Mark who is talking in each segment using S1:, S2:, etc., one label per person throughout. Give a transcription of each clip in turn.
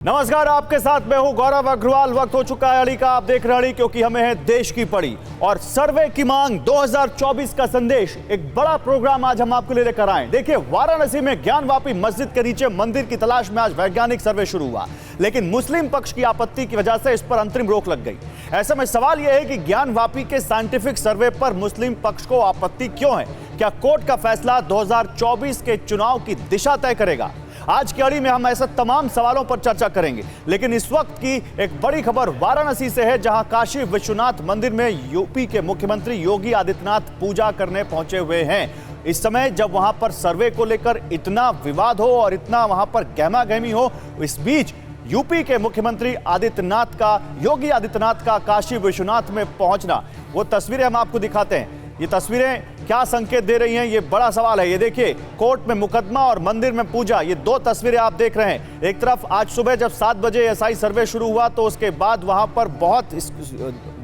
S1: नमस्कार, आपके साथ मैं हूं गौरव अग्रवाल। वक्त हो चुका है अड़ी का। आप देख रहे हैं अड़ी क्योंकि हमें है देश की पड़ी और सर्वे की मांग 2024 का संदेश। एक बड़ा प्रोग्राम आज हम आपके लिए लेकर आए। देखिए, वाराणसी में ज्ञानवापी मस्जिद के नीचे मंदिर की तलाश में आज वैज्ञानिक सर्वे शुरू हुआ, लेकिन मुस्लिम पक्ष की आपत्ति की वजह से इस पर अंतरिम रोक लग गई। ऐसे में सवाल यह है कि ज्ञानवापी के साइंटिफिक सर्वे पर मुस्लिम पक्ष को आपत्ति क्यों है? क्या कोर्ट का फैसला 2024 के चुनाव की दिशा तय करेगा? आज की अड़ी में हम ऐसे तमाम सवालों पर चर्चा करेंगे, लेकिन इस वक्त की एक बड़ी खबर वाराणसी से है, जहां काशी विश्वनाथ मंदिर में यूपी के मुख्यमंत्री योगी आदित्यनाथ पूजा करने पहुंचे हुए हैं। इस समय जब वहां पर सर्वे को लेकर इतना विवाद हो और इतना वहां पर गहमा गहमी हो, इस बीच यूपी के मुख्यमंत्री योगी आदित्यनाथ का काशी विश्वनाथ में पहुंचना, वो तस्वीरें हम आपको दिखाते हैं। ये तस्वीरें क्या संकेत दे रही हैं, ये बड़ा सवाल है। ये देखिए, कोर्ट में मुकदमा और मंदिर में पूजा, ये दो तस्वीरें आप देख रहे हैं। एक तरफ आज सुबह जब 7 बजे एएसआई सर्वे शुरू हुआ, तो उसके बाद वहां पर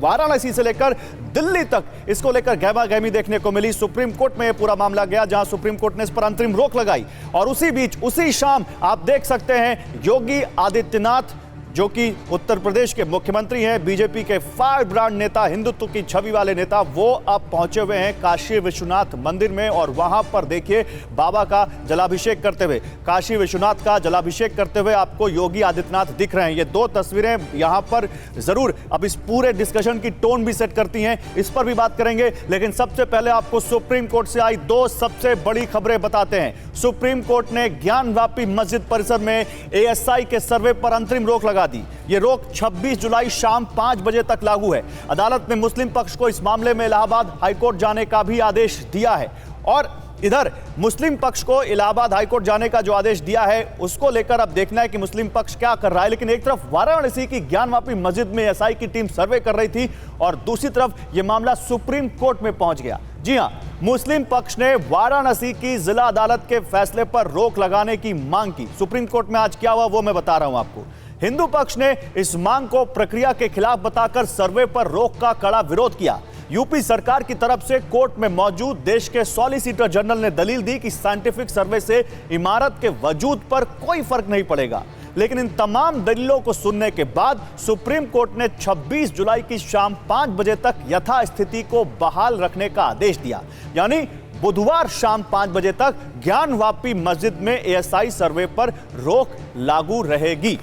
S1: वाराणसी से लेकर दिल्ली तक इसको लेकर गहमा गहमी देखने को मिली। सुप्रीम कोर्ट में यह पूरा मामला गया, जहां सुप्रीम कोर्ट ने इस पर अंतरिम रोक लगाई। और उसी बीच उसी शाम आप देख सकते हैं योगी आदित्यनाथ, जो कि उत्तर प्रदेश के मुख्यमंत्री हैं, बीजेपी के फायर ब्रांड नेता, हिंदुत्व की छवि वाले नेता, वो अब पहुंचे हुए हैं काशी विश्वनाथ मंदिर में। और वहां पर देखिए, बाबा का जलाभिषेक करते हुए, काशी विश्वनाथ का जलाभिषेक करते हुए आपको योगी आदित्यनाथ दिख रहे हैं। ये दो तस्वीरें यहां पर जरूर अब इस पूरे डिस्कशन की टोन भी सेट करती हैं, इस पर भी बात करेंगे। लेकिन सबसे पहले आपको सुप्रीम कोर्ट से आई दो सबसे बड़ी खबरें बताते हैं। सुप्रीम कोर्ट ने ज्ञानवापी मस्जिद परिसर में एएसआई के सर्वे पर अंतरिम रोक लगा दी। ये रोक 26 जुलाई शाम 5 बजे तक लागू है। अदालत ने मुस्लिम पक्ष को इस मामले में इलाहाबाद हाईकोर्ट जाने का भी आदेश दिया है। और इधर मुस्लिम पक्ष को इलाहाबाद हाईकोर्ट जाने का जो आदेश दिया है, उसको लेकर अब देखना है कि मुस्लिम पक्ष क्या कर रहा है। लेकिन एक तरफ वाराणसी की ज्ञानवापी मस्जिद में एएसआई की टीम सर्वे कर रही थी और दूसरी तरफ यह मामला सुप्रीम कोर्ट में पहुंच गया। जी हां, मुस्लिम पक्ष ने वाराणसी की जिला अदालत के फैसले पर रोक लगाने की मांग की। सुप्रीम कोर्ट में आज क्या हुआ वो मैं बता रहा हूं आपको। हिंदू पक्ष ने इस मांग को प्रक्रिया के खिलाफ बताकर सर्वे पर रोक का कड़ा विरोध किया। यूपी सरकार की तरफ से कोर्ट में मौजूद देश के सॉलिसिटर जनरल ने दलील दी कि साइंटिफिक सर्वे से इमारत के वजूद पर कोई फर्क नहीं पड़ेगा। लेकिन इन तमाम दलीलों को सुनने के बाद सुप्रीम कोर्ट ने 26 जुलाई की शाम 5 बजे तक यथास्थिति को बहाल रखने का आदेश दिया। यानी बुधवार शाम 5 बजे तक ज्ञानवापी मस्जिद में एएसआई सर्वे पर रोक लागू रहेगी।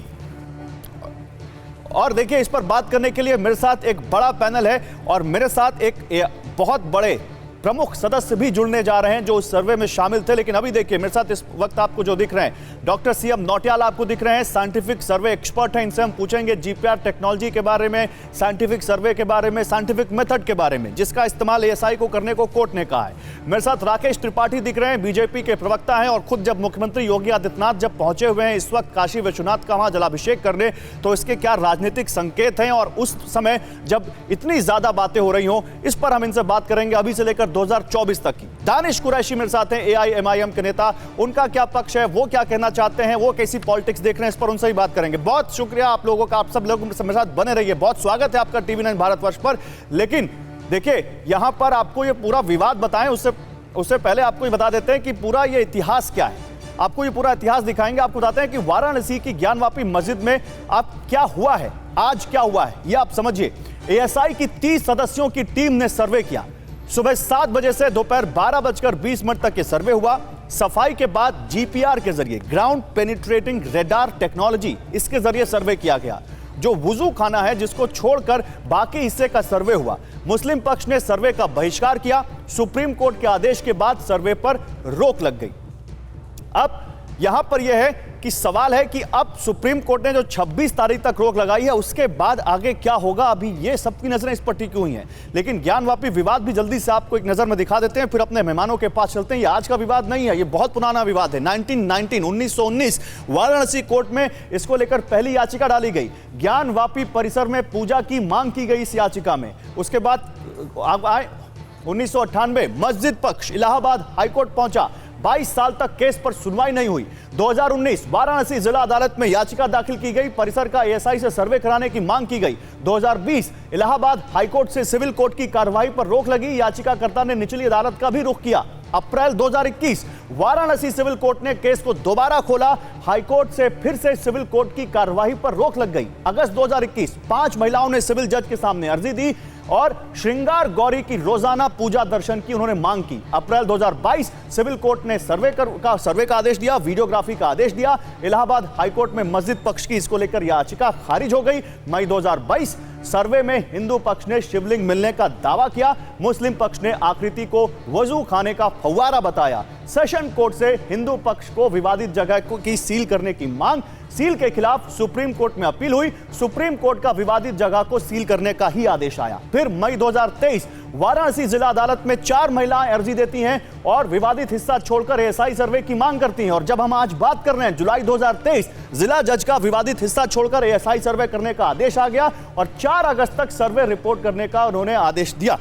S1: और देखिए, इस पर बात करने के लिए मेरे साथ एक बड़ा पैनल है और मेरे साथ एक बहुत बड़े प्रमुख सदस्य भी जुड़ने जा रहे हैं जो उस सर्वे में शामिल थे। लेकिन अभी देखिए, मेरे साथ इस वक्त आपको जो दिख रहे हैं, डॉक्टर सीएम नौटियाल आपको दिख रहे हैं, साइंटिफिक सर्वे एक्सपर्ट हैं। इनसे हम पूछेंगे जीपीआर टेक्नोलॉजी के बारे में, साइंटिफिक सर्वे के बारे में, साइंटिफिक मेथड के बारे में, जिसका इस्तेमाल एएसआई को करने को कोर्ट ने कहा है। मेरे साथ राकेश त्रिपाठी दिख रहे हैं, बीजेपी के प्रवक्ता हैं और खुद जब मुख्यमंत्री योगी आदित्यनाथ जब पहुंचे हुए हैं इस वक्त काशी विश्वनाथ का वहां जलाभिषेक करने, तो इसके क्या राजनीतिक संकेत हैं और उस समय जब इतनी ज्यादा बातें हो रही हों, इस पर हम इनसे बात करेंगे अभी से लेकर 2024 तक की। दानिश कुरैशी मेरे साथ हैं, एआईएमआईएम के नेता, उनका क्या पक्ष है, वो क्या कहना चाहते हैं, वो कैसी पॉलिटिक्स देख रहे हैं, इस पर उनसे ही बात करेंगे। बहुत शुक्रिया आप लोगों का, आप सब लोग मेरे साथ बने रहिए। बहुत स्वागत है आपका टीवी9 भारतवर्ष पर। लेकिन देखिए, यहां पर आपको ये पूरा विवाद बताएं उससे पहले आपको ये बता देते हैं कि पूरा ये इतिहास क्या है। आपको ये पूरा इतिहास दिखाएंगे, आपको बताते हैं कि वाराणसी की ज्ञानवापी मस्जिद में अब क्या हुआ है, आज क्या हुआ है, ये आप समझिए। एएसआई की 30 सदस्यों की टीम ने सर्वे किया। सुबह 7 बजे से दोपहर 12:20 तक ये सर्वे हुआ। सफाई के बाद जीपीआर के जरिए, ग्राउंड पेनिट्रेटिंग रेडार टेक्नोलॉजी, इसके जरिए सर्वे किया गया। जो वुजू खाना है, जिसको छोड़कर बाकी हिस्से का सर्वे हुआ। मुस्लिम पक्ष ने सर्वे का बहिष्कार किया। सुप्रीम कोर्ट के आदेश के बाद सर्वे पर रोक लग गई। अब यहां पर यह है कि सवाल है कि अब सुप्रीम कोर्ट ने जो 26 तारीख तक रोक लगाई है, उसके बाद आगे क्या होगा, अभी ये सबकी नजरें इस पर टिकी हुई हैं। लेकिन ज्ञानवापी विवाद भी जल्दी से आपको एक नजर में दिखा देते हैं, फिर अपने मेहमानों के पास चलते हैं। ये आज का विवाद नहीं है, ये बहुत पुराना विवाद है। 1919 वाराणसी कोर्ट में इसको लेकर पहली याचिका डाली गई। ज्ञानवापी परिसर में पूजा की मांग की गई इस याचिका में। उसके बाद 1998 मस्जिद पक्ष इलाहाबाद हाईकोर्ट पहुंचा। 22 साल तक केस पर सुनवाई नहीं हुई। 2019 वाराणसी जिला अदालत में याचिका दाखिल की गई, परिसर का एएसआई से सर्वे कराने की मांग की गई। 2020 इलाहाबाद हाईकोर्ट से सिविल कोर्ट की कार्रवाई पर रोक लगी, याचिकाकर्ता ने निचली अदालत का भी रुख किया। अप्रैल 2021 वाराणसी सिविल कोर्ट ने केस को दोबारा खोला। हाईकोर्ट से फिर से सिविल कोर्ट की कार्यवाही पर रोक लग गई। अगस्त 2021 5 महिलाओं ने सिविल जज के सामने अर्जी दी और श्रृंगार गौरी की रोजाना पूजा दर्शन की उन्होंने मांग की। अप्रैल 2022 सिविल कोर्ट ने सर्वे का आदेश दिया, वीडियोग्राफी का आदेश दिया। इलाहाबाद हाईकोर्ट में मस्जिद पक्ष की इसको लेकर याचिका खारिज हो गई। मई 2022 सर्वे में हिंदू पक्ष ने शिवलिंग मिलने का दावा किया, मुस्लिम पक्ष ने आकृति को वजू खाने का फव्वारा बताया। सेशन कोर्ट से हिंदू पक्ष को विवादित जगह की सील करने की मांग, सील के खिलाफ सुप्रीम कोर्ट में अपील हुई। सुप्रीम कोर्ट का विवादित जगह को सील करने का ही आदेश आया। फिर मई 2023 वाराणसी जिला अदालत में 4 महिलाएं अर्जी देती हैं और विवादित हिस्सा छोड़कर एएसआई सर्वे की मांग करती हैं। और जब हम आज बात कर रहे हैं जुलाई 2023, जिला जज का विवादित हिस्सा छोड़कर एएसआई सर्वे करने का आदेश आ गया और 4 अगस्त तक सर्वे रिपोर्ट करने का उन्होंने आदेश दिया।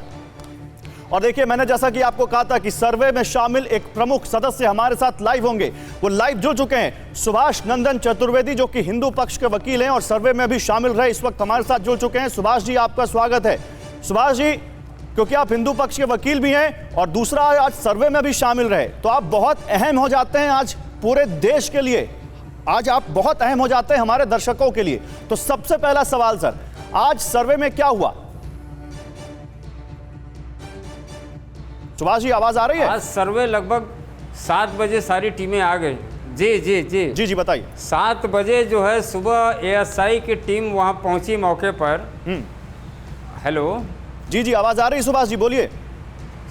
S1: और देखिए, मैंने जैसा कि आपको कहा था कि सर्वे में शामिल एक प्रमुख सदस्य हमारे साथ लाइव होंगे। वो लाइव जुड़ चुके हैं। सुभाष नंदन चतुर्वेदी, जो कि हिंदू पक्ष के वकील हैं और सर्वे में भी शामिल रहे, इस वक्त हमारे साथ जुड़ चुके हैं। सुभाष जी, आपका स्वागत है। सुभाष जी, क्योंकि आप हिंदू पक्ष के वकील भी हैं और दूसरा आज सर्वे में भी शामिल रहे, तो आप बहुत अहम हो जाते हैं आज पूरे देश के लिए। आज आप बहुत अहम हो जाते हैं हमारे दर्शकों के लिए। तो सबसे पहला सवाल सर, आज सर्वे में क्या हुआ? सुभाष जी, आवाज आ रही है?
S2: आज सर्वे लगभग 7 बजे सारी टीमें आ गई। जी जी जी
S1: जी जी बताइए।
S2: 7 बजे जो है सुबह एएसआई की टीम वहां पहुंची मौके पर। हेलो,
S1: जी जी, आवाज आ रही है सुभाष जी, बोलिए।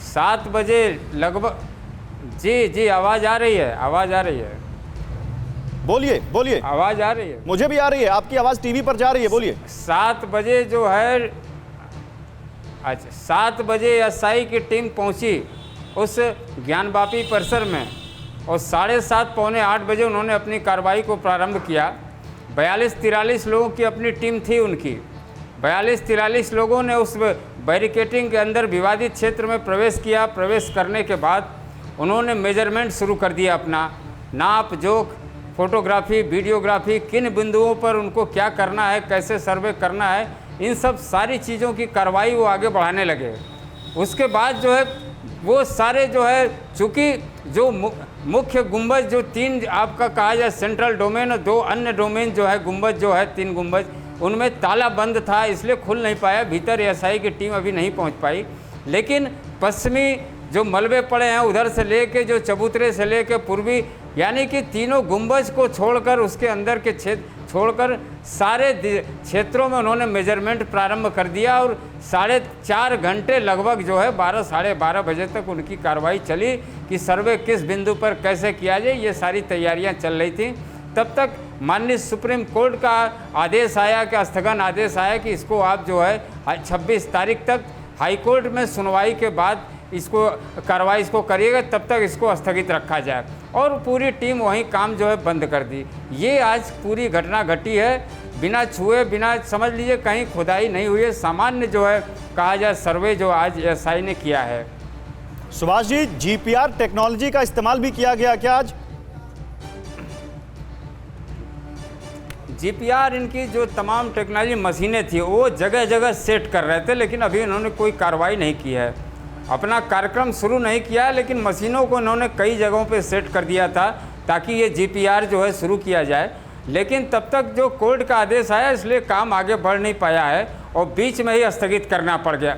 S2: 7 बजे लगभग, जी जी आवाज़ आ रही है, आवाज़ आ रही है,
S1: बोलिए बोलिए।
S2: आवाज़ आ रही है,
S1: मुझे भी आ रही है, आपकी आवाज़ टीवी पर जा रही है, बोलिए।
S2: 7 बजे जो है, अच्छा 7 बजे एएसआई की टीम पहुंची उस ज्ञानवापी परिसर में और 7:30 पौने 8 बजे उन्होंने अपनी कार्रवाई को प्रारंभ किया। 42-43 लोगों की अपनी टीम थी उनकी। 42-43 लोगों ने उस बैरिकेटिंग के अंदर विवादित क्षेत्र में प्रवेश किया। प्रवेश करने के बाद उन्होंने मेजरमेंट शुरू कर दिया अपना, नाप जोख, फोटोग्राफी, वीडियोग्राफी, किन बिंदुओं पर उनको क्या करना है, कैसे सर्वे करना है, इन सब सारी चीज़ों की कार्रवाई वो आगे बढ़ाने लगे। उसके बाद जो है वो सारे जो है, चूँकि जो मुख्य गुंबज जो 3 आपका कहा जाए सेंट्रल डोमेन और 2 अन्य डोमेन जो है गुंबज जो है 3 गुंबज, उनमें ताला बंद था, इसलिए खुल नहीं पाया। भीतर एएसआई की टीम अभी नहीं पहुंच पाई। लेकिन पश्चिमी जो मलबे पड़े हैं उधर से लेके जो चबूतरे से लेके पूर्वी, यानी कि तीनों गुंबज को छोड़कर उसके अंदर के क्षेत्र छोड़कर सारे क्षेत्रों में उन्होंने मेजरमेंट प्रारंभ कर दिया और 4.5 घंटे लगभग जो है 12 साढ़े 12 बजे तक उनकी कार्रवाई चली कि सर्वे किस बिंदु पर कैसे किया जाए, ये सारी तैयारियां चल रही थी। तब तक माननीय सुप्रीम कोर्ट का आदेश आया कि स्थगन आदेश आया कि इसको आप जो है 26 तारीख तक हाईकोर्ट में सुनवाई के बाद इसको कार्रवाई इसको करिएगा, तब तक इसको स्थगित रखा जाए। और पूरी टीम वहीं काम जो है बंद कर दी। ये आज पूरी घटना घटी है, बिना छुए, बिना समझ लीजिए कहीं खुदाई नहीं हुई है। सामान्य जो है कहा जाए सर्वे जो आज एएसआई ने किया है।
S1: सुभाष जी, जीपीआर टेक्नोलॉजी का इस्तेमाल भी किया गया क्या आज?
S2: जीपीआर इनकी जो तमाम टेक्नोलॉजी मशीनें थी वो जगह जगह सेट कर रहे थे, लेकिन अभी इन्होंने कोई कार्रवाई नहीं की है, अपना कार्यक्रम शुरू नहीं किया है। लेकिन मशीनों को इन्होंने कई जगहों पे सेट कर दिया था ताकि ये जीपीआर जो है शुरू किया जाए। लेकिन तब तक जो कोर्ट का आदेश आया इसलिए काम आगे बढ़ नहीं पाया है और बीच में ही स्थगित करना पड़ गया।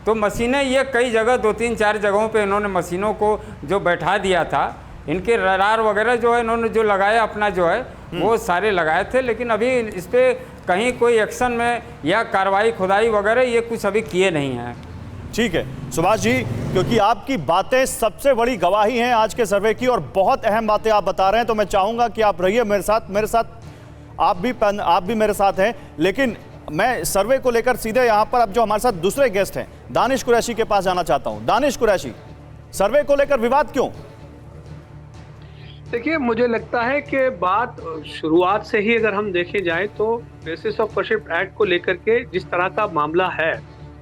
S2: तो मशीनें ये कई जगह 2-3-4 जगहों पे इन्होंने मशीनों को जो बैठा दिया था, इनके रडार वगैरह जो है इन्होंने जो लगाया अपना जो है वो सारे लगाए थे। लेकिन अभी इस पर कहीं कोई एक्शन में या कार्रवाई खुदाई वगैरह ये कुछ अभी किए नहीं हैं।
S1: ठीक है सुभाष जी, क्योंकि आपकी बातें सबसे बड़ी गवाही हैं आज के सर्वे की और बहुत अहम बातें आप बता रहे हैं, तो मैं चाहूंगा कि आप रहिए मेरे साथ आप भी मेरे साथ हैं। लेकिन मैं सर्वे को लेकर सीधे यहाँ पर अब जो हमारे साथ दूसरे गेस्ट हैं दानिश कुरैशी के पास जाना चाहता हूँ। दानिश कुरैशी, सर्वे को लेकर विवाद क्यों?
S3: देखिए, मुझे लगता है कि बात शुरुआत से ही अगर हम देखे जाए तो बेसिस ऑफ वर्शिप एक्ट को लेकर के जिस तरह का मामला है,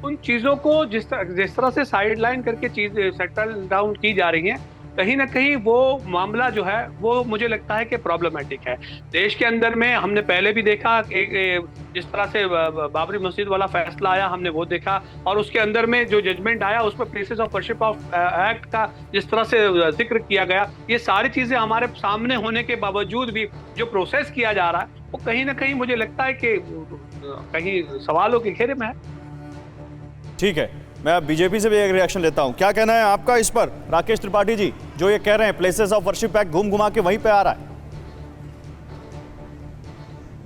S3: उन चीज़ों को जिस तरह से साइडलाइन करके चीज़ सेटल डाउन की जा रही हैं, कहीं ना कहीं वो मामला जो है वो मुझे लगता है कि प्रॉब्लमेटिक है। देश के अंदर में हमने पहले भी देखा कि जिस तरह से बाबरी मस्जिद वाला फैसला आया हमने वो देखा, और उसके अंदर में जो जजमेंट आया उसमें places of worship of act का जिस तरह से जिक्र किया गया, ये सारी चीजें हमारे सामने होने के बावजूद भी जो प्रोसेस किया जा रहा है वो कहीं ना कहीं मुझे लगता है कि कहीं सवालों के घेरे में है।
S1: ठीक है, मैं अब बीजेपी से भी एक रिएक्शन लेता हूं। क्या कहना है आपका इस पर, राकेश त्रिपाठी जी, जो ये कह रहे हैं प्लेसेस ऑफ वर्शिप एक्ट घूम घुमा के वहीं पे आ रहा है?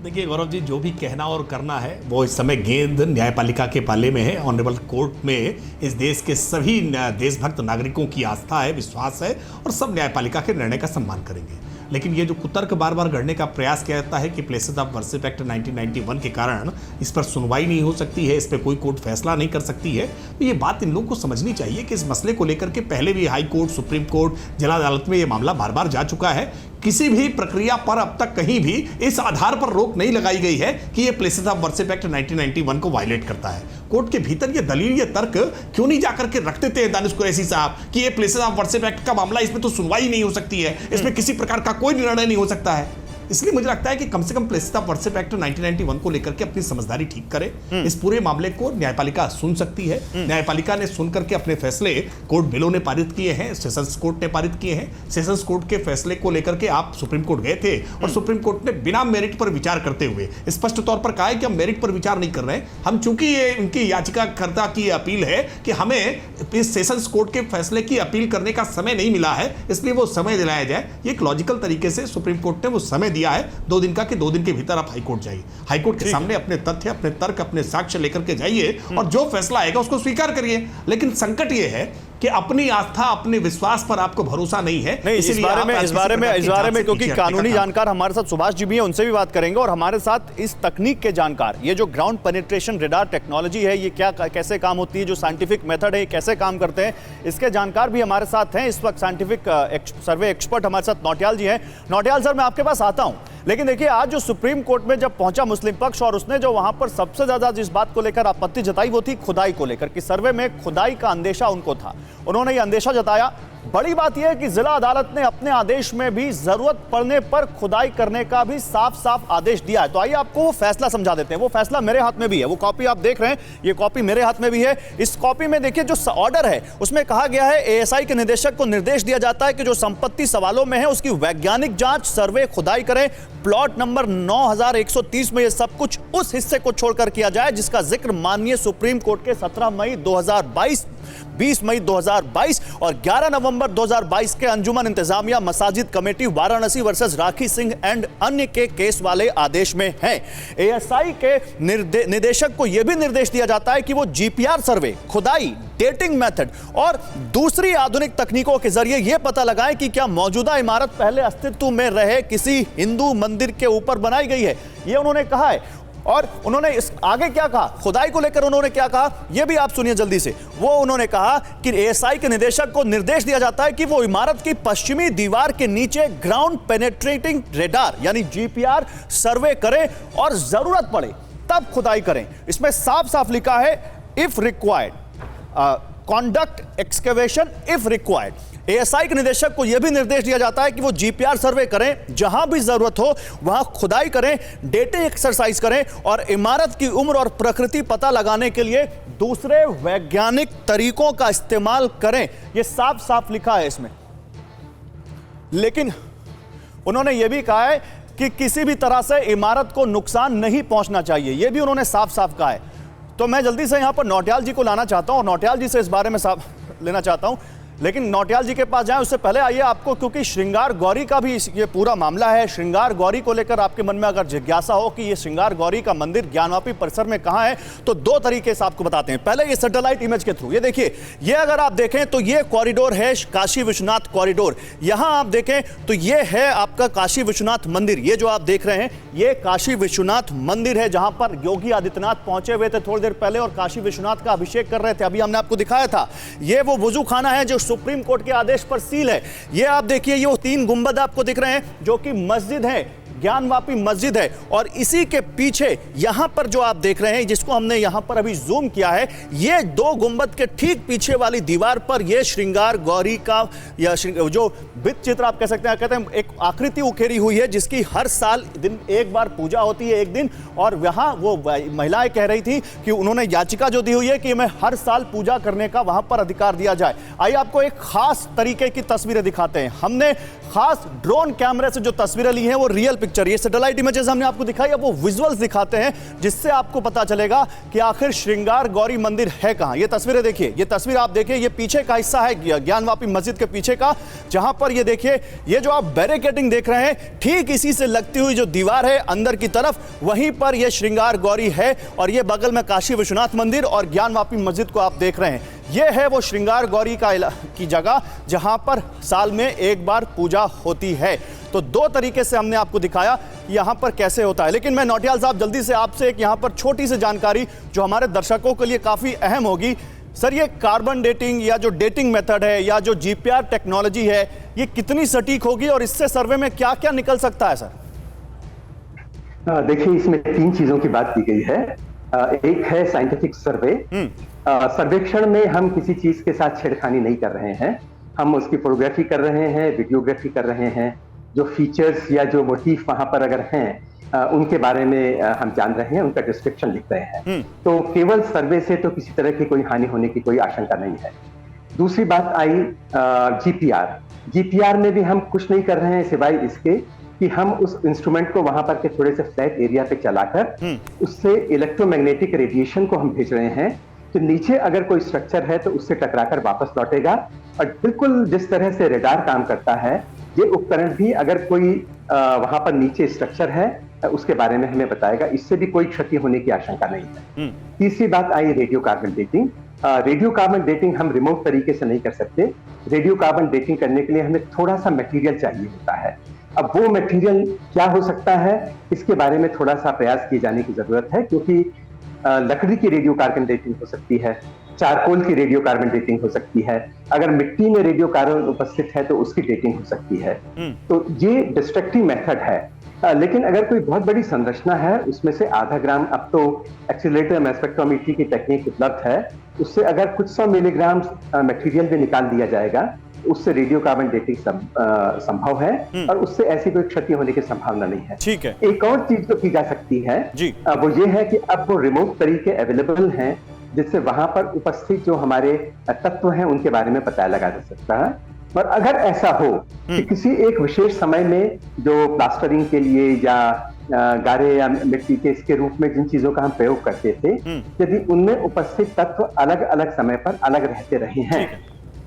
S4: देखिए गौरव जी, जो भी कहना और करना है वो इस समय गेंद न्यायपालिका के पाले में है। ऑनरेबल कोर्ट में इस देश के सभी देशभक्त नागरिकों की आस्था है, विश्वास है, और सब न्यायपालिका के निर्णय का सम्मान करेंगे। लेकिन ये जो कुतर्क बार बार गढ़ने का प्रयास किया जाता है कि प्लेसेस ऑफ वर्शिप एक्ट 1991 के कारण इस पर सुनवाई नहीं हो सकती है, इस पर कोई कोर्ट फैसला नहीं कर सकती है, तो ये बात इन लोगों को समझनी चाहिए कि इस मसले को लेकर के पहले भी हाई कोर्ट, सुप्रीम कोर्ट, जिला अदालत में ये मामला बार बार जा चुका है। किसी भी प्रक्रिया पर अब तक कहीं भी इस आधार पर रोक नहीं लगाई गई है कि ये प्लेसेस ऑफ वर्शिप एक्ट 1991 को वायलेट करता है। कोर्ट के भीतर ये दलील, ये तर्क क्यों नहीं जाकर के रख देते हैं दानिश कुरैशी साहब कि ये प्लेसेस ऑफ वर्शिप एक्ट का मामला, इसमें तो सुनवाई नहीं हो सकती है, इसमें किसी प्रकार का कोई निर्णय नहीं हो सकता है। इसलिए मुझे लगता है कि कम से कम प्लेसेस ऑफ वर्शिप एक्ट 1991 को लेकर के अपनी समझदारी ठीक करे। इस पूरे मामले को न्यायपालिका सुन सकती है। न्यायपालिका ने सुन करके अपने फैसले कोर्ट बिलों ने पारित किए हैं, सेशंस कोर्ट ने पारित किए हैं। सेशंस कोर्ट के फैसले को लेकर के आप सुप्रीम कोर्ट गए थे और सुप्रीम कोर्ट ने बिना मेरिट पर विचार करते हुए स्पष्ट तौर पर कहा है कि हम मेरिट पर विचार नहीं कर रहे हैं, हम चूंकि ये इनकी याचिकाकर्ता की अपील है कि हमें इस सेशंस कोर्ट के फैसले की अपील करने का समय नहीं मिला है, इसलिए वो समय दिलाया जाए। ये एक लॉजिकल तरीके से सुप्रीम कोर्ट ने वो समय दिया है 2 दिन का, कि 2 दिन के भीतर आप हाईकोर्ट जाइए, हाईकोर्ट के सामने अपने तथ्य, अपने तर्क, अपने साक्ष्य लेकर के जाइए और जो फैसला आएगा उसको स्वीकार करिए। लेकिन संकट ये है कि अपनी आस्था, अपने विश्वास पर आपको भरोसा नहीं है।
S1: नहीं, इस बारे में क्योंकि कानूनी जानकार हमारे साथ सुभाष जी भी हैं, उनसे भी बात करेंगे, और हमारे साथ इस तकनीक के जानकार, ये जो ग्राउंड पेनिट्रेशन रेडार टेक्नोलॉजी है, ये क्या कैसे काम होती है, जो साइंटिफिक मेथड है कैसे काम करते हैं, इसके जानकार भी हमारे साथ हैं। इस वक्त साइंटिफिक सर्वे एक्सपर्ट हमारे साथ नौटियाल जी हैं। नौटियाल सर, मैं आपके पास आता हूं, लेकिन देखिए आज जो सुप्रीम कोर्ट में जब पहुंचा मुस्लिम पक्ष, और उसने जो वहां पर सबसे ज्यादा जिस बात को लेकर आपत्ति जताई वो थी खुदाई को लेकर, कि सर्वे में खुदाई का अंदेशा उनको था, उन्होंने ये अंदेशा जताया। बड़ी बात यह है कि जिला अदालत ने अपने आदेश में भी जरूरत पड़ने पर खुदाई करने का भी साफ साफ आदेश दिया है। तो आइए आपको वो फैसला समझा देते हैं। वो फैसला मेरे हाथ में भी है, वो कॉपी आप देख रहे हैं, ये कॉपी मेरे हाथ में भी है। इस कॉपी में देखिए जो ऑर्डर है उसमें कहा गया है एएसआई के निदेशक को निर्देश दिया जाता है कि जो संपत्ति सवालों में है उसकी वैज्ञानिक जांच, सर्वे, खुदाई करें। प्लॉट नंबर 9130 में ये सब कुछ उस हिस्से को छोड़कर किया जाए जिसका जिक्र माननीय सुप्रीम कोर्ट के 17 मई 2022, 20 मई 2022 और 11 नवंबर 2022 के Anjuman Intezamia Masajid committee Varanasi versus Rakhi Singh and अन्य के केस वाले आदेश में है। एएसआई के निदेशक को यह भी निर्देश दिया जाता है कि वो जीपीआर सर्वे, खुदाई, डेटिंग मेथड और दूसरी आधुनिक तकनीकों के जरिए यह पता लगाएं कि क्या मौजूदा इमारत पहले अस्तित्व में रहे किसी हिंदू मंदिर के ऊपर बनाई गई है। यह उन्होंने कहा है। और उन्होंने इस आगे क्या कहा, खुदाई को लेकर उन्होंने क्या कहा, यह भी आप सुनिए जल्दी से। वो उन्होंने कहा कि एएसआई के निदेशक को निर्देश दिया जाता है कि वो इमारत की पश्चिमी दीवार के नीचे ग्राउंड पेनेट्रेटिंग रेडार यानी जीपीआर सर्वे करें और जरूरत पड़े तब खुदाई करें। इसमें साफ साफ लिखा है if required, conduct excavation if required. ASI के निदेशक को यह भी निर्देश दिया जाता है कि वो जीपीआर सर्वे करें, जहां भी जरूरत हो वहां खुदाई करें, डेटिंग एक्सरसाइज करें और इमारत की उम्र और प्रकृति पता लगाने के लिए दूसरे वैज्ञानिक तरीकों का इस्तेमाल करें। यह साफ साफ लिखा है इसमें। लेकिन उन्होंने यह भी कहा है कि किसी भी तरह से इमारत को नुकसान नहीं पहुंचना चाहिए, यह भी उन्होंने साफ साफ कहा है। तो मैं जल्दी से यहां पर नौटियाल जी को लाना चाहता हूं और नौटियाल जी से इस बारे में साफ लेना चाहता हूं, लेकिन नौटियाल जी के पास जाएं उससे पहले आइए आपको, क्योंकि श्रृंगार गौरी का भी ये पूरा मामला है। श्रृंगार गौरी को लेकर आपके मन में अगर जिज्ञासा हो कि ये श्रृंगार गौरी का मंदिर ज्ञानवापी परिसर में कहां है, तो 2 तरीके से आपको बताते हैं। पहले ये सैटेलाइट इमेज के थ्रू, ये देखिए, ये अगर आप देखें तो ये कॉरिडोर है काशी विश्वनाथ कॉरिडोर। यहां आप देखें तो ये है आपका काशी विश्वनाथ मंदिर। ये जो आप देख रहे हैं ये काशी विश्वनाथ मंदिर है, जहां पर योगी आदित्यनाथ पहुंचे हुए थे थोड़ी देर पहले और काशी विश्वनाथ का अभिषेक कर रहे थे। अभी हमने आपको दिखाया था। ये वो वजू खाना है जो सुप्रीम कोर्ट के आदेश पर सील है। ये आप देखिए, ये 3 गुंबद आपको दिख रहे हैं जो कि मस्जिद है, ज्ञानवापी मस्जिद है। और इसी के पीछे यहां पर जो आप देख रहे हैं, जिसको हमने यहां पर अभी जूम किया है, ये 2 गुंबद के ठीक पीछे वाली दीवार पर यह श्रृंगार गौरी का या जो भित्त चित्र आप कह सकते हैं, कहते हैं एक आकृति उकेरी हुई है जिसकी हर साल दिन एक बार पूजा होती है एक दिन, और वहां वो महिलाएं कह रही थी कि उन्होंने याचिका जो दी हुई है कि हमें हर साल पूजा करने का वहां पर अधिकार दिया जाए। आइए आपको एक खास तरीके की तस्वीरें दिखाते हैं। हमने खास ड्रोन कैमरे से जो तस्वीरें ली हैं वो रियल पिक्चर, ये सैटेलाइट इमेजेस हमने आपको दिखाई, अब वो विजुअल्स दिखाते हैं जिससे आपको पता चलेगा कि आखिर श्रृंगार गौरी मंदिर है कहां। ये तस्वीरें देखिए, ये तस्वीर आप देखिए, ये पीछे का हिस्सा है ज्ञानवापी मस्जिद के पीछे का, जहां पर ये देखिए ये जो आप बैरिकेडिंग देख रहे हैं ठीक इसी से लगती हुई जो दीवार है अंदर की तरफ, वहीं पर ये श्रृंगार गौरी है, और ये बगल में काशी विश्वनाथ मंदिर और ज्ञानवापी मस्जिद को आप देख रहे हैं। ये है वो श्रृंगार गौरी की जगह जहां पर साल में एक बार पूजा होती है। तो दो तरीके से हमने आपको दिखाया कि यहां पर कैसे होता है, लेकिन मैं नौटियाल साहब जल्दी से आपसे एक यहां पर छोटी सी जानकारी जो हमारे दर्शकों के लिए काफी अहम होगी। सर, ये कार्बन डेटिंग या जो डेटिंग मेथड है या जो जीपीआर टेक्नोलॉजी है, ये कितनी सटीक होगी और इससे सर्वे में क्या क्या निकल सकता है सर?
S5: देखिए, इसमें 3 चीजों की बात की गई है। एक है साइंटिफिक सर्वे। सर्वेक्षण में हम किसी चीज के साथ छेड़खानी नहीं कर रहे हैं, हम उसकी फोटोग्राफी कर रहे हैं, वीडियोग्राफी कर रहे हैं, जो फीचर्स या जो मोटिफ वहां पर अगर हैं उनके बारे में हम जान रहे हैं, उनका डिस्क्रिप्शन लिख रहे हैं। तो केवल सर्वे से तो किसी तरह की कोई हानि होने की कोई आशंका नहीं है। दूसरी बात आई जीपीआर। जीपीआर में भी हम कुछ नहीं कर रहे हैं सिवाय इसके कि हम उस इंस्ट्रूमेंट को वहां पर के थोड़े से फ्लैट एरिया पे चलाकर उससे इलेक्ट्रोमैग्नेटिक रेडिएशन को हम भेज रहे हैं, तो नीचे अगर कोई स्ट्रक्चर है तो उससे टकराकर वापस लौटेगा। और बिल्कुल जिस तरह से रेडार काम करता है, ये उपकरण भी अगर कोई वहां पर नीचे स्ट्रक्चर है उसके बारे में हमें बताएगा। इससे भी कोई क्षति होने की आशंका नहीं है। तीसरी बात आई radio carbon dating. Radio carbon dating हम रिमोट तरीके से नहीं कर सकते। रेडियो कार्बन डेटिंग करने के लिए हमें थोड़ा सा मटेरियल चाहिए होता है। अब वो मटेरियल क्या हो सकता है, इसके बारे में थोड़ा सा प्रयास किए जाने की जरूरत है, क्योंकि लकड़ी की रेडियो कार्बन डेटिंग हो सकती है, चारकोल की रेडियो कार्बन डेटिंग हो सकती है, अगर मिट्टी में रेडियो कार्बन उपस्थित है तो उसकी डेटिंग हो सकती है। तो ये डिस्ट्रक्टिव मेथड है। लेकिन अगर कोई बहुत बड़ी संरचना है, उसमें से आधा ग्राम, अब तो एक्सीलरेटर मास स्पेक्ट्रोमेट्री की टेक्निक उपलब्ध है, उससे अगर कुछ 100 मिलीग्राम मटेरियल भी निकाल दिया जाएगा, उससे रेडियो कार्बन डेटिंग संभव है और उससे ऐसी कोई क्षति होने की संभावना नहीं है।
S1: ठीक है।
S5: एक और चीज जो की जा सकती है वो ये है कि अब वो रिमोट तरीके अवेलेबल हैं जिससे वहां पर उपस्थित जो हमारे तत्व हैं उनके बारे में पता लगा जा सकता है। और अगर ऐसा हो कि किसी एक विशेष समय में जो प्लास्टरिंग के लिए या गारे या मिट्टी के इसके रूप में जिन चीजों का हम प्रयोग करते थे, यदि उनमें उपस्थित तत्व अलग अलग समय पर अलग रहते रहे हैं,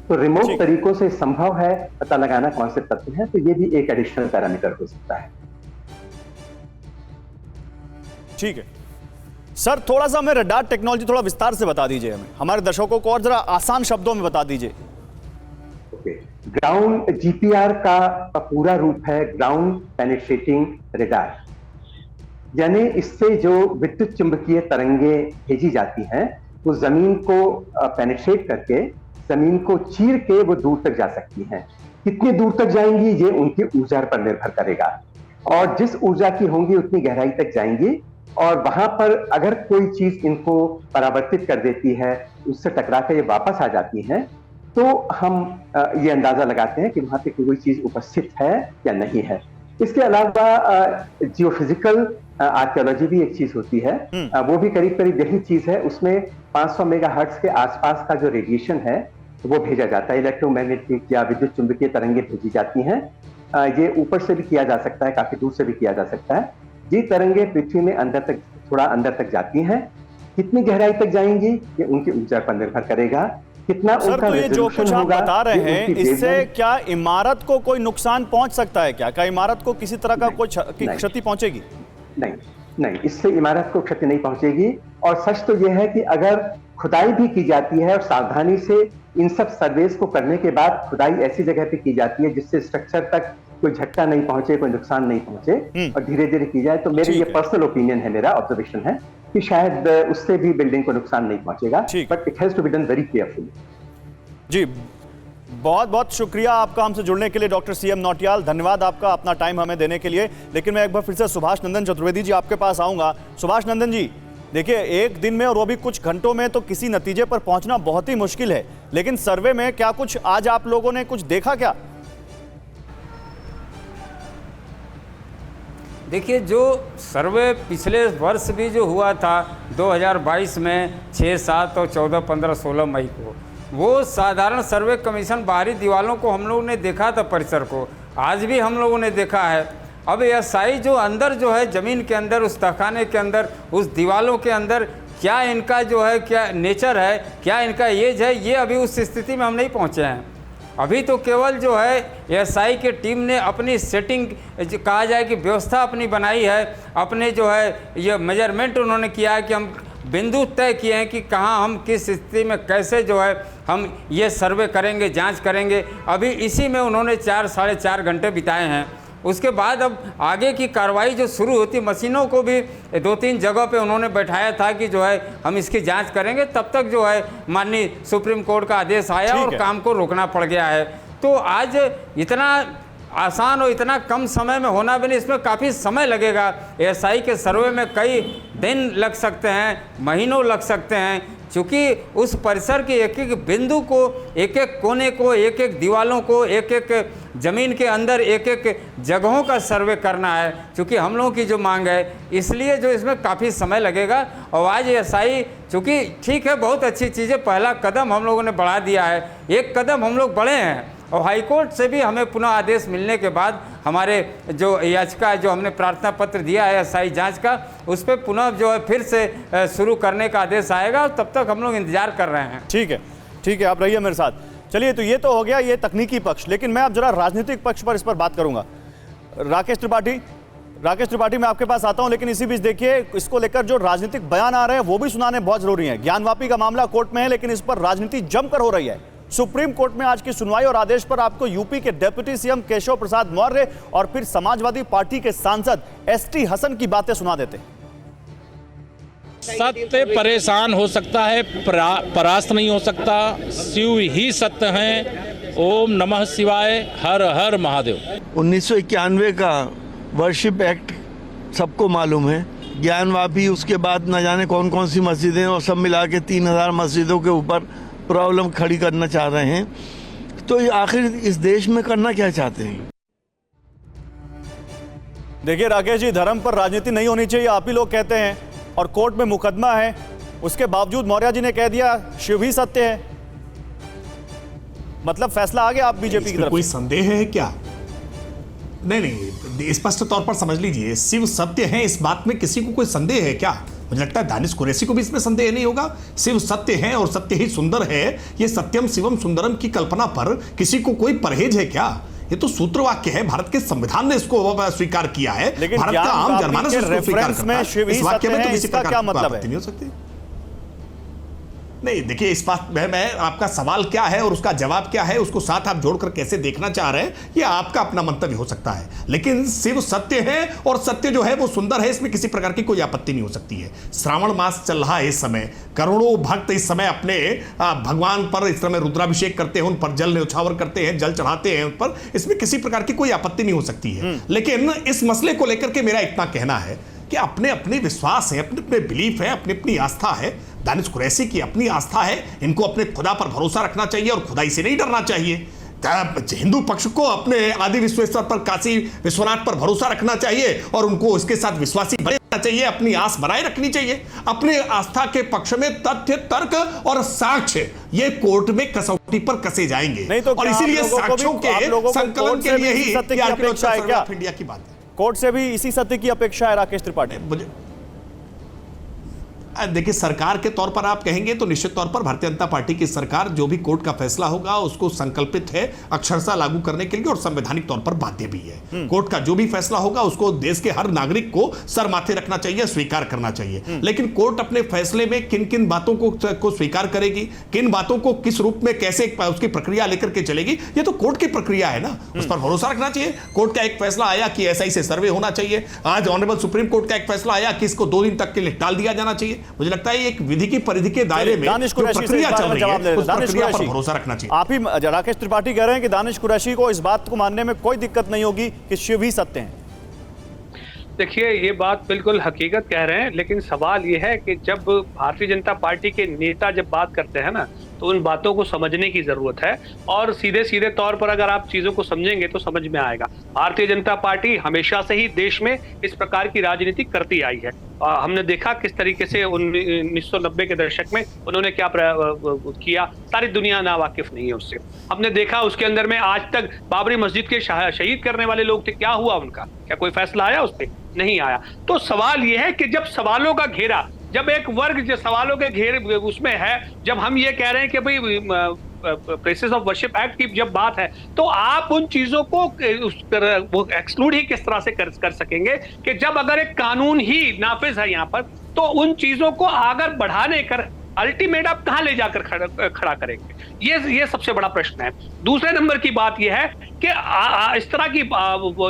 S5: तो रिमोट तरीकों से संभव है पता लगाना कौन से तत्व हैं, तो ये भी एक एडिशनल पैरामीटर हो सकता है।
S1: ठीक है सर, थोड़ा सा हमें रडार टेक्नोलॉजी थोड़ा विस्तार से बता दीजिए, हमारे दर्शकों को और जरा आसान शब्दों में बता दीजिए।
S5: ग्राउंड जीपीआर का पूरा रूप है ग्राउंड पेनिट्रेटिंग रडार, यानी इससे जो विद्युत चुंबकीय तरंगे भेजी जाती हैं वो जमीन को पेनिट्रेट करके, जमीन को चीर के वो दूर तक जा सकती हैं। कितनी दूर तक जाएंगी ये उनकी ऊर्जा पर निर्भर करेगा, और जिस ऊर्जा की होंगी उतनी गहराई तक जाएंगी, और वहां पर अगर कोई चीज इनको परावर्तित कर देती है, उससे टकरा कर ये वापस आ जाती हैं, तो हम ये अंदाजा लगाते हैं कि वहां पे कोई चीज उपस्थित है या नहीं है। इसके अलावा जियोफिजिकल आर्कियोलॉजी भी एक चीज होती है, वो भी करीब करीब यही चीज है। उसमें 500 मेगाहर्ट्ज के आसपास का जो रेडिएशन है वो भेजा जाता है, इलेक्ट्रोमैग्नेटिक या विद्युत चुंबकीय तरंगे भेजी जाती हैं। ये ऊपर से भी किया जा सकता है, काफी दूर से भी किया जा सकता है। ये तरंगे पृथ्वी में अंदर तक, थोड़ा अंदर तक जाती हैं। कितनी गहराई तक जाएंगी ये उनकी ऊर्जा पर निर्भर करेगा। कितना
S1: सर,
S5: उनका
S1: तो ये जो कुछ आप बता रहे हैं, इससे क्या इमारत को कोई नुकसान पहुंच सकता है? क्या इमारत को किसी तरह का कोई क्षति पहुंचेगी?
S5: नहीं, इससे इमारत को क्षति नहीं पहुंचेगी। और सच तो यह है कि अगर खुदाई भी की जाती है और सावधानी से इन सब सर्वेस को करने के बाद खुदाई ऐसी जगह पे की जाती है जिससे स्ट्रक्चर तक कोई झटका नहीं पहुंचे, कोई नुकसान नहीं पहुंचे, और धीरे धीरे की जाए, तो मेरे ये पर्सनल ओपिनियन है, मेरा ऑब्जर्वेशन है कि शायद उससे भी बिल्डिंग को नुकसान नहीं पहुंचेगा, but it has to be done very carefully.
S1: जी, बहुत बहुत शुक्रिया आपका हमसे जुड़ने के लिए डॉक्टर सीएम नौटियाल, धन्यवाद आपका अपना टाइम हमें देने के लिए। लेकिन मैं एक बार फिर से सुभाष नंदन चतुर्वेदी जी आपके पास आऊंगा। सुभाष नंदन जी, देखिए, एक दिन में और वो भी कुछ घंटों में तो किसी नतीजे पर पहुंचना बहुत ही मुश्किल है, लेकिन सर्वे में क्या कुछ आज आप लोगों ने कुछ देखा क्या?
S2: देखिए, जो सर्वे पिछले वर्ष भी जो हुआ था 2022 में 6, 7 और 14, 15, 16 मई को, वो साधारण सर्वे कमीशन बाहरी दीवारों को हम लोगों ने देखा था, परिसर को आज भी हम लोगों ने देखा है। अब एएसआई जो अंदर जो है ज़मीन के अंदर, उस तहखाने के अंदर, उस दीवारों के अंदर क्या इनका जो है क्या नेचर है, क्या इनका एज है, ये अभी उस स्थिति में हम नहीं पहुँचे हैं। अभी तो केवल जो है एएसआई के टीम ने अपनी सेटिंग कहा जाए कि व्यवस्था अपनी बनाई है, अपने जो है ये मेजरमेंट उन्होंने किया है कि हम बिंदु तय किए हैं कि कहाँ हम किस स्थिति में कैसे जो है हम ये सर्वे करेंगे, जांच करेंगे। अभी इसी में उन्होंने 4 साढ़े 4 घंटे बिताए हैं। उसके बाद अब आगे की कार्रवाई जो शुरू होती, मशीनों को भी 2-3 जगह पे उन्होंने बैठाया था कि जो है हम इसकी जांच करेंगे, तब तक जो है माननीय सुप्रीम कोर्ट का आदेश आया और काम को रोकना पड़ गया है। तो आज इतना आसान और इतना कम समय में होना भी नहीं, इसमें काफ़ी समय लगेगा। एएसआई के सर्वे में कई दिन लग सकते हैं, महीनों लग सकते हैं, क्योंकि उस परिसर के एक एक बिंदु को, एक एक कोने को, एक एक दीवालों को, एक एक ज़मीन के अंदर एक एक जगहों का सर्वे करना है, क्योंकि हम लोगों की जो मांग है, इसलिए जो इसमें काफ़ी समय लगेगा। और आज एएसआई चूँकि ठीक है, बहुत अच्छी चीज़ है, पहला कदम हम लोगों ने बढ़ा दिया है, एक कदम हम लोग बढ़े हैं। और हाईकोर्ट से भी हमें पुनः आदेश मिलने के बाद हमारे जो याचिका जो हमने प्रार्थना पत्र दिया है एएसआई जांच का, उस पर पुनः जो है फिर से शुरू करने का आदेश आएगा, और तब तक हम लोग इंतजार कर रहे हैं।
S1: ठीक है, आप रहिए मेरे साथ। चलिए, तो ये तो हो गया ये तकनीकी पक्ष, लेकिन मैं अब जरा राजनीतिक पक्ष पर इस पर बात करूंगा। राकेश त्रिपाठी, मैं आपके पास आता हूं, लेकिन इसी बीच देखिए, इसको लेकर जो राजनीतिक बयान आ रहे हैं वो भी सुनाने बहुत जरूरी है। ज्ञानवापी का मामला कोर्ट में है, लेकिन इस पर राजनीति जमकर हो रही है। सुप्रीम कोर्ट में आज की सुनवाई और आदेश पर आपको यूपी के डिप्टी सीएम केशव प्रसाद मौर्य और फिर समाजवादी पार्टी के सांसद एसटी हसन की बातें सुना देते।
S6: सत्य परेशान हो सकता है, परास्त नहीं हो सकता। शिव ही सत्य हैं। ओम नमः शिवाय, हर हर महादेव।
S7: 1991 का वर्शिप एक्ट सबको मालूम है। ज्ञानवापी, उसके बाद न जाने कौन कौन सी मस्जिदें, और सब मिला के 3000 मस्जिदों के ऊपर प्रॉब्लम खड़ी करना चाह रहे हैं। तो ये आखिर इस देश में करना क्या चाहते हैं?
S1: देखिए राकेश जी, धर्म पर राजनीति नहीं होनी चाहिए, आप ही लोग कहते हैं, और कोर्ट में मुकदमा है, उसके बावजूद मौर्य जी ने कह दिया शिव ही सत्य है। मतलब फैसला आ गया आप बीजेपी की तरफ?
S4: कोई संदेह है क्या? नहीं, स्पष्ट तौर पर समझ लीजिए, शिव सत्य है, इस बात में किसी को कोई संदेह है क्या? मुझे लगता है दानिश कुरैशी को भी इसमें संदेह नहीं होगा। शिव सत्य है और सत्य ही सुंदर है, ये सत्यम शिवम सुंदरम की कल्पना पर किसी को कोई परहेज है क्या? ये तो सूत्र वाक्य है, भारत के संविधान ने इसको स्वीकार किया है, भारत का आम जनमानस इसको स्वीकार करता है। इस वाक्य में तो किसी प्रकार की आपत्ति नहीं हो सकती। नहीं, देखिए, इस बात में मैं आपका सवाल क्या है और उसका जवाब क्या है, उसको साथ आप जोड़कर कैसे देखना चाह रहे हैं, ये आपका अपना मंतव्य हो सकता है। लेकिन शिव सत्य है और सत्य जो है वो सुंदर है, इसमें किसी प्रकार की कोई आपत्ति नहीं हो सकती है। श्रावण मास चल रहा है इस समय, करोड़ों भक्त इस समय अपने भगवान पर इस समय रुद्राभिषेक करते हैं, उन पर जल न्यौछावर करते हैं, जल चढ़ाते हैं उन पर, इसमें किसी प्रकार की कोई आपत्ति नहीं हो सकती है। लेकिन इस मसले को लेकर के मेरा इतना कहना है कि अपने अपने विश्वास है, अपने अपने बिलीफ है, अपनी अपनी आस्था है। दानिश कुरैशी की अपनी आस्था है, इनको अपने खुदा पर भरोसा रखना चाहिए और खुदाई से नहीं डरना चाहिए। हिंदू पक्ष को अपने आदि विश्वेश्वर पर, काशी विश्वनाथ पर भरोसा रखना चाहिए और उनको इसके साथ विश्वासी बनना चाहिए, अपनी आस बनाए रखनी चाहिए। अपने आस्था के पक्ष में तथ्य, तर्क और साक्ष्य ये कोर्ट में कसौटी पर कसे जाएंगे।
S1: नहीं तो
S4: और इसीलिए साक्ष्यों के संकलन के लिए ही
S1: अपेक्षा है क्या?
S4: इंडिया की बात है,
S1: कोर्ट से भी इसी सत्य की अपेक्षा है राकेश त्रिपाठी?
S4: मुझे देखिए, सरकार के तौर पर आप कहेंगे तो निश्चित तौर पर भारतीय जनता पार्टी की सरकार जो भी कोर्ट का फैसला होगा उसको संकल्पित है अक्षरशः लागू करने के लिए और संवैधानिक तौर पर बाध्य भी है। कोर्ट का जो भी फैसला होगा उसको देश के हर नागरिक को सर माथे रखना चाहिए, स्वीकार करना चाहिए। लेकिन कोर्ट अपने फैसले में किन किन बातों को स्वीकार करेगी, किन बातों को किस रूप में कैसे उसकी प्रक्रिया लेकर के चलेगी, ये तो कोर्ट की प्रक्रिया है ना, उस पर भरोसा रखना चाहिए। कोर्ट का एक फैसला आया कि एसआई से सर्वे होना चाहिए, आज ऑनरेबल सुप्रीम कोर्ट का एक फैसला आया कि इसको 2 दिन तक के लिए टाल दिया जाना चाहिए। मुझे लगता है एक विधि की परिधि के दायरे में जो प्रक्रिया चल रही है उस प्रक्रिया पर भरोसा रखना चाहिए।
S1: आप ही राकेश त्रिपाठी कह रहे हैं कि दानिश कुरैशी को इस बात को मानने में कोई दिक्कत नहीं होगी कि शिव ही सत्य हैं।
S3: देखिए, ये बात बिल्कुल हकीकत कह रहे हैं, लेकिन सवाल ये है कि जब भारतीय जनता पार्टी के नेता जब बात करते हैं ना, तो उन बातों को समझने की जरूरत है, और सीधे सीधे तौर पर अगर आप चीजों को समझेंगे तो समझ में आएगा। भारतीय जनता पार्टी हमेशा से ही देश में इस प्रकार की राजनीति करती आई है। हमने देखा किस तरीके से 1990 के दशक में उन्होंने क्या किया, सारी दुनिया ना वाकिफ नहीं है उससे। हमने देखा उसके अंदर में आज तक बाबरी मस्जिद के शहीद करने वाले लोग थे, क्या हुआ उनका, क्या कोई फैसला आया उस पर? नहीं आया। तो सवाल यह है कि जब सवालों का घेरा, जब एक वर्ग जो सवालों के घेरे उसमें है, जब हम ये कह रहे हैं कि भाई प्लेसेस ऑफ वर्शिप एक्ट की जब बात है, तो आप उन चीजों को वो एक्सक्लूड ही किस तरह से कर सकेंगे कि जब अगर एक कानून ही नाफिज है यहाँ पर, तो उन चीजों को आगे बढ़ाने कर अल्टीमेट आप कहां ले जाकर खड़ा करेंगे? ये सबसे बड़ा प्रश्न है। दूसरे नंबर की बात यह है कि इस तरह की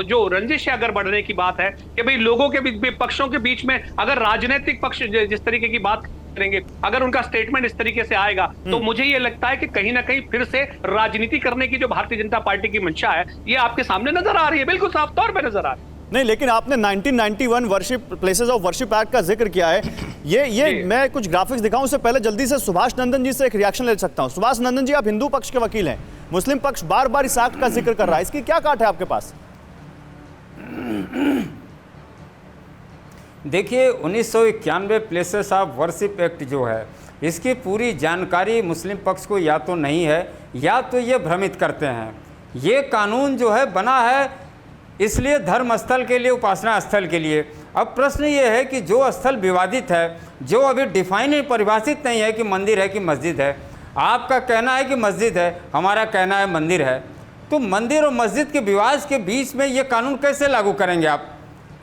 S3: जो रंजिश अगर बढ़ने की बात है कि भाई लोगों के पक्षों के बीच में अगर राजनीतिक पक्ष जिस तरीके की बात करेंगे, अगर उनका स्टेटमेंट इस तरीके से आएगा, तो मुझे ये लगता है कि कहीं ना कहीं फिर से राजनीति करने की जो भारतीय जनता पार्टी की मंशा है, ये आपके सामने नजर आ रही है, बिल्कुल साफ तौर पर नजर आ रही है।
S1: नहीं, लेकिन आपने 1991 worship places of worship act का जिक्र किया है। ये मैं कुछ ग्राफिक्स दिखाऊं उससे पहले जल्दी से सुभाष नंदन जी से एक रिएक्शन ले सकता हूं। सुभाष नंदन जी, आप हिंदू पक्ष के वकील हैं, मुस्लिम पक्ष बार बार इस एक्ट का जिक्र कर रहा है, इसकी क्या काट है आपके पास?
S2: देखिए, 1991 प्लेसेस ऑफ वर्शिप एक्ट जो है, इसकी पूरी जानकारी मुस्लिम पक्ष को या तो नहीं है या तो ये भ्रमित करते हैं। ये कानून जो है बना है इसलिए धर्म स्थल के लिए, उपासना स्थल के लिए। अब प्रश्न ये है कि जो स्थल विवादित है, जो अभी डिफाइन परिभाषित नहीं है कि मंदिर है कि मस्जिद है, आपका कहना है कि मस्जिद है, हमारा कहना है मंदिर है, तो मंदिर और मस्जिद के विवाद के बीच में ये कानून कैसे लागू करेंगे आप?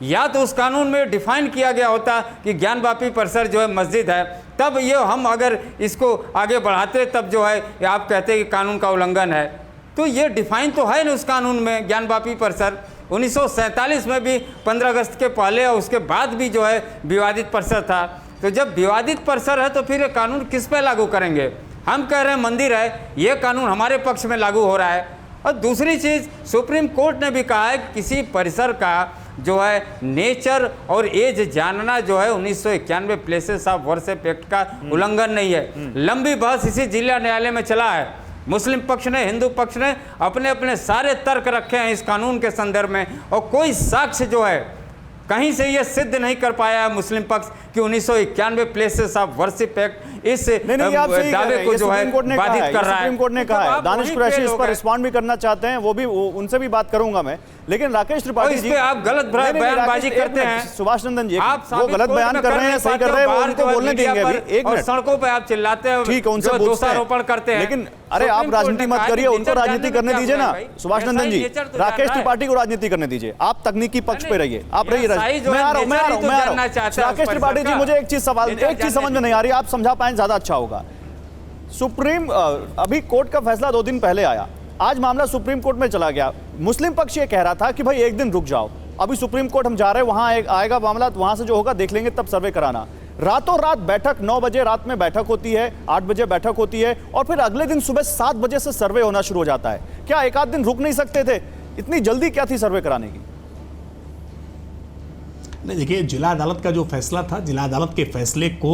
S2: या तो उस कानून में डिफाइन किया गया होता कि ज्ञानवापी परिसर जो है मस्जिद है, तब ये हम अगर इसको आगे बढ़ाते तब जो है आप कहते कि कानून का उल्लंघन है। तो ये डिफाइन तो है ना उस कानून में, ज्ञानवापी परिसर। 1947 में भी 15 अगस्त के पहले और उसके बाद भी जो है विवादित परिसर था। तो जब विवादित परिसर है तो फिर ये कानून किस पे लागू करेंगे? हम कह रहे हैं मंदिर है, ये कानून हमारे पक्ष में लागू हो रहा है। और दूसरी चीज़, सुप्रीम कोर्ट ने भी कहा है कि किसी परिसर का जो है नेचर और एज जानना जो है 1991 प्लेसेस ऑफ वर्शिप एक्ट का उल्लंघन नहीं है। लंबी बहस इसी जिला न्यायालय में चला है। मुस्लिम पक्ष ने, हिंदू पक्ष ने अपने अपने सारे तर्क रखे हैं इस कानून के संदर्भ में, और कोई साक्ष्य जो है कहीं से ये सिद्ध नहीं कर पाया है मुस्लिम पक्ष कि 1991 प्लेसेस ऑफ वर्शिप एक्ट इस दावे को जो है बाधित कर रहा है।
S1: सुप्रीम कोर्ट ने कहा है। दानिश कुरैशी इस पर रिस्पॉन्ड भी करना चाहते हैं, वो भी उनसे भी बात करूंगा मैं, लेकिन राकेश त्रिपाठी जी,
S2: आप गलत बयानबाजी करते हैं।
S1: सुभाष नंदन जी,
S2: आप
S1: वो गलत बयान कर रहे हैं, सही कर रहे हैं, वो उनको बोलने देंगे अभी। एक मिनट,
S2: सड़कों पे आप चिल्लाते हैं,
S1: ठीक है, उनसे दोषारोपण
S2: करते हैं,
S1: लेकिन अरे आप राजनीति मत करिए, उनको राजनीति करने दीजिए ना। सुभाष नंदन जी, राकेश त्रिपाठी को राजनीति करने दीजिए, आप तकनीकी पक्ष पे रहिए, आप रहिए। मैं आ रहा हूं। राकेश त्रिपाठी जी, मुझे एक चीज समझ में नहीं आ रही, आप समझा पाए ज्यादा अच्छा होगा। सुप्रीम अभी कोर्ट का फैसला 2 दिन पहले आया, आज मामला सुप्रीम कोर्ट में चला गया। मुस्लिम पक्ष ये कह रहा था कि भाई एक दिन रुक जाओ, अभी सुप्रीम कोर्ट हम जा रहे हैं, वहां आएगा मामला, तो वहां से जो होगा देख लेंगे, तब सर्वे कराना। रातों रात बैठक, 9 बजे रात में बैठक होती है, 8 बजे बैठक होती है, और फिर अगले दिन सुबह 7 बजे से सर्वे होना शुरू हो जाता है। क्या एक आध दिन रुक नहीं सकते थे? इतनी जल्दी क्या थी सर्वे कराने की?
S4: नहीं, देखिए, जिला अदालत का जो फैसला था, जिला अदालत के फैसले को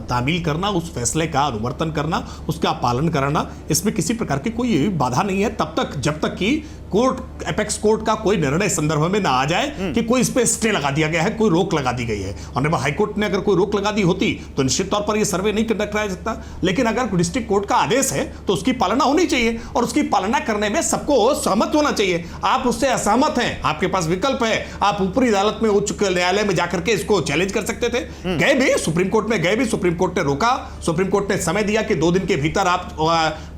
S4: तामील करना, उस फैसले का अनुवर्तन करना, उसका पालन कराना, इसमें किसी प्रकार की कोई बाधा नहीं है तब तक जब तक कि कोर्ट, एपेक्स कोर्ट का कोई निर्णय संदर्भ में ना आ जाए कि कोई इस पे स्टे लगा दिया गया है, कोई रोक लगा दी गई है। ऑनरेबल हाईकोर्ट ने अगर कोई रोक लगा दी होती तो निश्चित तौर पर यह सर्वे नहीं कराया जाता, लेकिन अगर डिस्ट्रिक्ट कोर्ट का आदेश है तो उसकी पालना होनी चाहिए, और उसकी पालना करने में सबको सहमत होना चाहिए। आप उससे असहमत हैं, आपके पास विकल्प है, आप ऊपरी अदालत में, उच्च न्यायालय में जाकर के इसको चैलेंज कर सकते थे। गए भी सुप्रीम कोर्ट में, गए भी, सुप्रीम कोर्ट ने रोका, सुप्रीम कोर्ट ने समय दिया कि 2 दिन के भीतर आप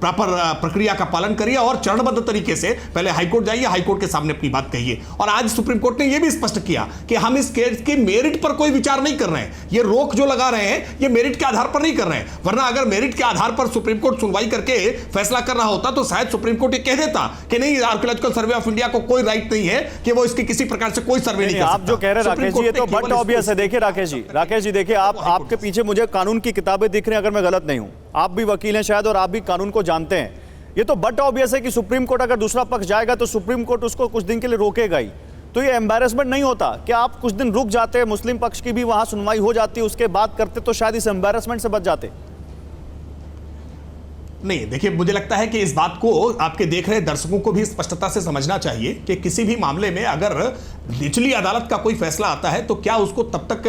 S4: प्रॉपर प्रक्रिया का पालन करिए और चरणबद्ध तरीके से पहले हाईकोर्ट जाइए, हाईकोर्ट के सामने अपनी बात कहिए। और आज सुप्रीम कोर्ट ने यह भी स्पष्ट किया कि हम इस केस के मेरिट पर कोई विचार नहीं कर रहे हैं, ये रोक जो लगा रहे हैं ये मेरिट के आधार पर नहीं कर रहे हैं, वरना अगर मेरिट के आधार पर सुप्रीम कोर्ट सुनवाई करके फैसला कर रहा होता तो शायद सुप्रीम कोर्ट ये कह देता कि नहीं, आर्कियोलॉजिकल सर्वे ऑफ इंडिया को कोई राइट नहीं है कि वो इसकी किसी प्रकार से कोई सर्वे नहीं कर सकता।
S1: आप जो कह रहे हैं राकेश जी, ये तो बट ऑब्वियस है। देखिए राकेश जी देखिए, आपके पीछे मुझे कानून की किताबें दिख रही हैं, अगर मैं गलत नहीं हूं, आप भी वकील हैं शायद और आप भी कानून को जानते हैं। ये तो बट ऑब्वियस है कि सुप्रीम कोर्ट अगर दूसरा पक्ष जाएगा तो सुप्रीम कोर्ट उसको कुछ दिन के लिए रोकेगा ही, तो ये एम्बैरेसमेंट नहीं होता कि आप कुछ दिन रुक जाते, मुस्लिम पक्ष की भी वहां सुनवाई हो जाती, उसके बाद करते तो शायद इस एम्बैरेसमेंट से बच जाते।
S4: नहीं, देखिए, मुझे लगता है कि इस बात को आपके देख रहे दर्शकों को भी स्पष्टता से समझना चाहिए कि किसी भी मामले में अगर निचली अदालत का कोई फैसला आता है तो क्या उसको तब तक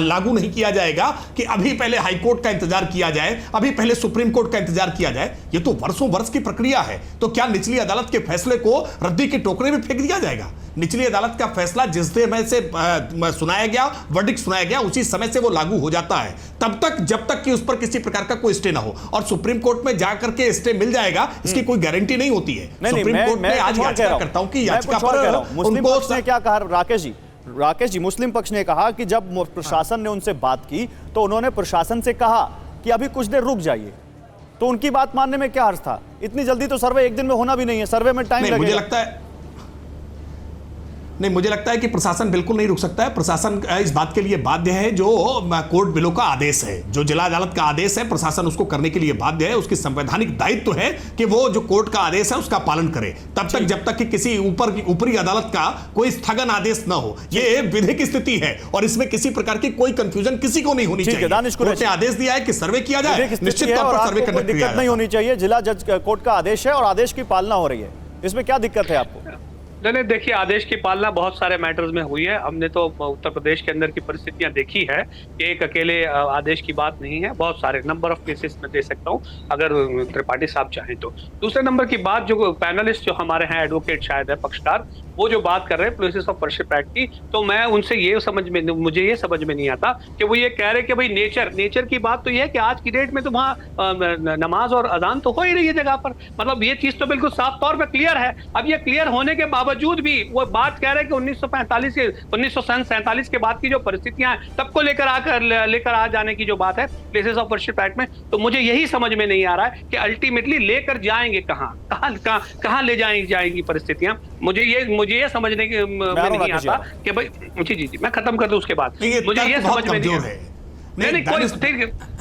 S4: लागू नहीं किया जाएगा कि अभी पहले हाई कोर्ट का इंतजार किया जाए, अभी पहले सुप्रीम कोर्ट का इंतजार किया जाए। ये तो वर्षों वर्ष की प्रक्रिया है। तो क्या निचली अदालत के फैसले को रद्दी के टोकरे में फेंक दिया जाएगा? निचली अदालत का फैसला जिस समय से सुनाया गया, वर्डिक्ट सुनाया गया, उसी समय से वो लागू हो जाता है, तब तक जब तक कि उस पर किसी प्रकार का कोई स्टे ना हो। और सुप्रीम कोर्ट में जाकर के स्टे मिल जाएगा इसकी कोई गारंटी नहीं होती है। सुप्रीम कोर्ट में आज याचिका करता हूं कि याचिका पर
S1: मुस्लिम पक्ष ने क्या कहा? राकेश जी, मुस्लिम पक्ष ने कहा कि जब प्रशासन ने उनसे बात की तो उन्होंने प्रशासन से कहा कि अभी कुछ देर रुक जाइए, तो उनकी बात मानने में क्या हर्ज था? इतनी जल्दी तो सर्वे एक दिन में होना भी नहीं है, सर्वे में टाइम लगेगा।
S4: मुझे लगता है कि प्रशासन बिल्कुल नहीं रुक सकता है। प्रशासन इस बात के लिए बाध्य है जो कोर्ट बिलो का आदेश है, जो जिला अदालत का आदेश है, प्रशासन उसको करने के लिए बाध्य है। उसकी संवैधानिक दायित्व है कि वो जो कोर्ट का आदेश है उसका पालन करे, तब तक जब तक कि किसी ऊपरी अदालत का कोई स्थगन आदेश न हो। ये विधिक स्थिति है और इसमें किसी प्रकार की कोई कंफ्यूजन किसी को नहीं होनी चाहिए। कोर्ट ने आदेश दिया है कि सर्वे किया जाए, निश्चित तौर पर सर्वे करने की
S1: दिक्कत नहीं होनी चाहिए। जिला जज कोर्ट का आदेश है और आदेश की पालना हो रही है, इसमें क्या दिक्कत है आपको?
S3: नहीं, देखिए, आदेश की पालना बहुत सारे मैटर्स में हुई है। हमने तो उत्तर प्रदेश के अंदर की परिस्थितियां देखी है कि एक अकेले आदेश की बात नहीं है, बहुत सारे नंबर ऑफ केसेस में दे सकता हूं अगर त्रिपाठी साहब चाहें तो। दूसरे नंबर की बात, जो पैनलिस्ट जो हमारे हैं, एडवोकेट शायद है, पक्षकार, वो जो बात कर रहे हैं प्लेसेस ऑफ वर्शिप एक्ट की, तो मैं उनसे मुझे ये समझ में नहीं आता कि वो ये कह रहे कि भाई नेचर की बात तो ये है कि आज की डेट में तो वहाँ नमाज और अजान तो हो ही रही है जगह पर। मतलब ये चीज तो बिल्कुल साफ तौर पर क्लियर है। अब ये क्लियर होने के बावजूद भी वो बात कह रहे हैं कि 1947 के बाद की जो परिस्थितियां हैं तब को लेकर आ जाने की जो बात है प्लेसेस ऑफ वर्शिप एक्ट में, तो मुझे यही समझ में नहीं आ रहा है कि अल्टीमेटली लेकर जाएंगे कहां ले जाएंगी परिस्थितियां। मुझे ये समझने में नहीं आता कि भाई जी मैं खत्म कर दूं उसके बाद। मुझे ये समझ में नहीं है। नहीं, कोई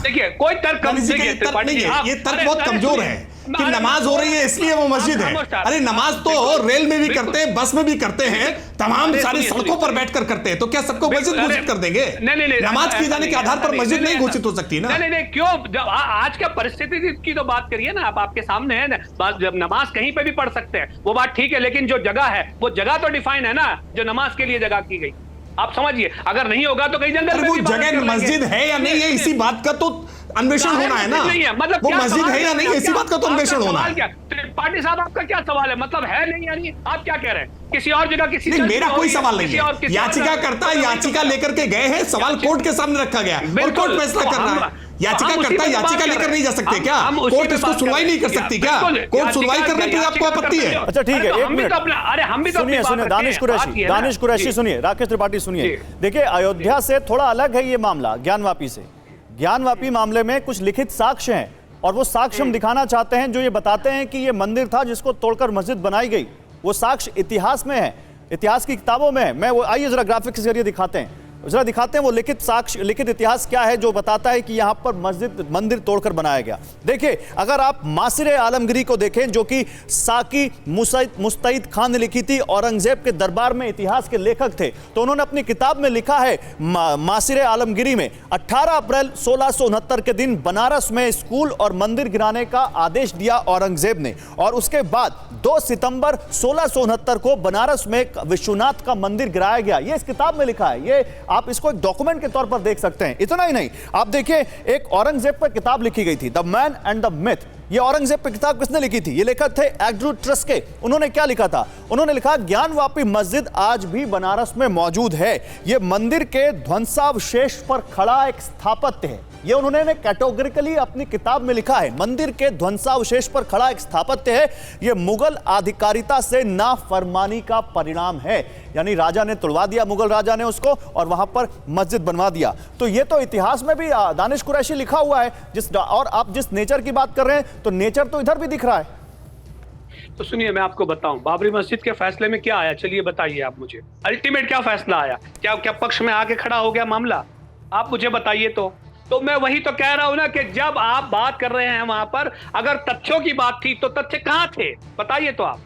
S3: देखिए, कोई तर्क
S4: नहीं है। ये तर्क बहुत कमजोर है कि नमाज हो रही है इसलिए वो मस्जिद है। अरे नमाज तो रेल में भी करते हैं, बस में भी करते हैं, तमाम सारी सड़कों पर बैठकर करते हैं, तो क्या सबको मस्जिद घोषित कर देंगे? नमाज किए जाने के आधार पर मस्जिद नहीं घोषित हो सकती ना?
S3: नहीं, क्यों? आज का परिस्थिति की तो बात करिए ना, आप आपके सामने है ना। जब नमाज कहीं पे भी पढ़ सकते हैं वो बात ठीक है, लेकिन जो जगह है वो जगह तो डिफाइन है ना, जो नमाज के लिए जगह की गई। आप समझिए, अगर नहीं होगा तो कहीं जंगल में
S4: वो जगह मस्जिद है या नहीं है, इसी बात का तो अन्वेषण होना है ना।
S3: मतलब
S4: वो मस्जिद है या नहीं, इसी बात का तो अन्वेषण होना है।
S3: त्रिपाठी साहब, आपका क्या सवाल है? मतलब है नहीं यानी आप क्या कह रहे हैं? किसी और जगह किसी
S4: नहीं, मेरा कोई सवाल नहीं है। याचिकाकर्ता याचिका लेकर के गए हैं, सवाल कोर्ट के सामने रखा गया और कोर्ट फैसला कर रहा है। याचिकाकर्ता याचिका लेकर नहीं जा सकते क्या? कोर्ट इसको सुनवाई नहीं कर सकती क्या? कोर्ट सुनवाई करने पर आपको आपत्ति है?
S1: अच्छा ठीक है, एक मिनट सुनिए दानिश कुरैशी सुनिए, राकेश त्रिपाठी सुनिए। देखिए, अयोध्या से थोड़ा अलग है ये मामला ज्ञानवापी से। ज्ञानवापी मामले में कुछ लिखित साक्ष्य हैं और वो साक्ष्य हम दिखाना चाहते हैं जो ये बताते हैं कि ये मंदिर था जिसको तोड़कर मस्जिद बनाई गई। वो साक्ष्य इतिहास में है, इतिहास की किताबों में है। मैं वो आइए जरा ग्राफिक्स के जरिए दिखाते हैं वो लिखित साक्ष्य, लिखित इतिहास क्या है जो बताता है कि यहां पर मंदिर तोड़कर बनाया गया। देखिए, अगर आप मासिर आलमगिरी को देखें जो कि साकी मुस्तैद खान ने लिखी थी, औरंगजेब के दरबार में इतिहास के लेखक थे, तो उन्होंने अपनी किताब में लिखा है मासिर आलमगिरी में 18 अप्रैल 1669 के दिन बनारस में स्कूल और मंदिर गिराने का आदेश दिया औरंगजेब ने, और उसके बाद 2 सितंबर 1669 को बनारस में विश्वनाथ का मंदिर गिराया गया। ये इस किताब में लिखा है, ये आप इसको एक डॉक्यूमेंट के तौर पर देख सकते हैं। इतना ही नहीं, आप देखिए, एक औरंगजेब पर किताब लिखी गई थी, the man and the myth. ये औरंगजेब पर किताब किसने लिखी थी? ये लेखक थे एंड्रू ट्रस्के। उन्होंने क्या लिखा था? उन्होंने लिखा, ज्ञानवापी मस्जिद आज भी बनारस में मौजूद है। ये मंदिर के ध्वंसावशेष पर खड़ा एक स्थापत्य है। ये उन्होंने कैटेगोरिकली अपनी किताब में लिखा है, मंदिर के ध्वंसावशेष पर खड़ा एक स्थापत्य है। ये मुगल आधिकारिता से नाफरमानी का परिणाम है, यानी राजा ने तुड़वा दिया, मुगल राजा ने उसको, और वहां पर मस्जिद बनवा दिया। तो ये तो इतिहास में भी दानिश कुरैशी लिखा हुआ है। और आप जिस नेचर की बात कर रहे हैं, तो नेचर तो इधर भी दिख रहा है।
S3: तो सुनिए, मैं आपको बताऊं, बाबरी मस्जिद के फैसले में क्या आया, चलिए बताइए आप मुझे। अल्टीमेट क्या फैसला आया? क्या पक्ष में आके खड़ा हो गया मामला? आप मुझे बताइए। तो मैं वही तो कह रहा हूं ना कि जब आप बात कर रहे हैं वहां पर, अगर तथ्यों की बात थी तो तथ्य कहां थे बताइए। तो आप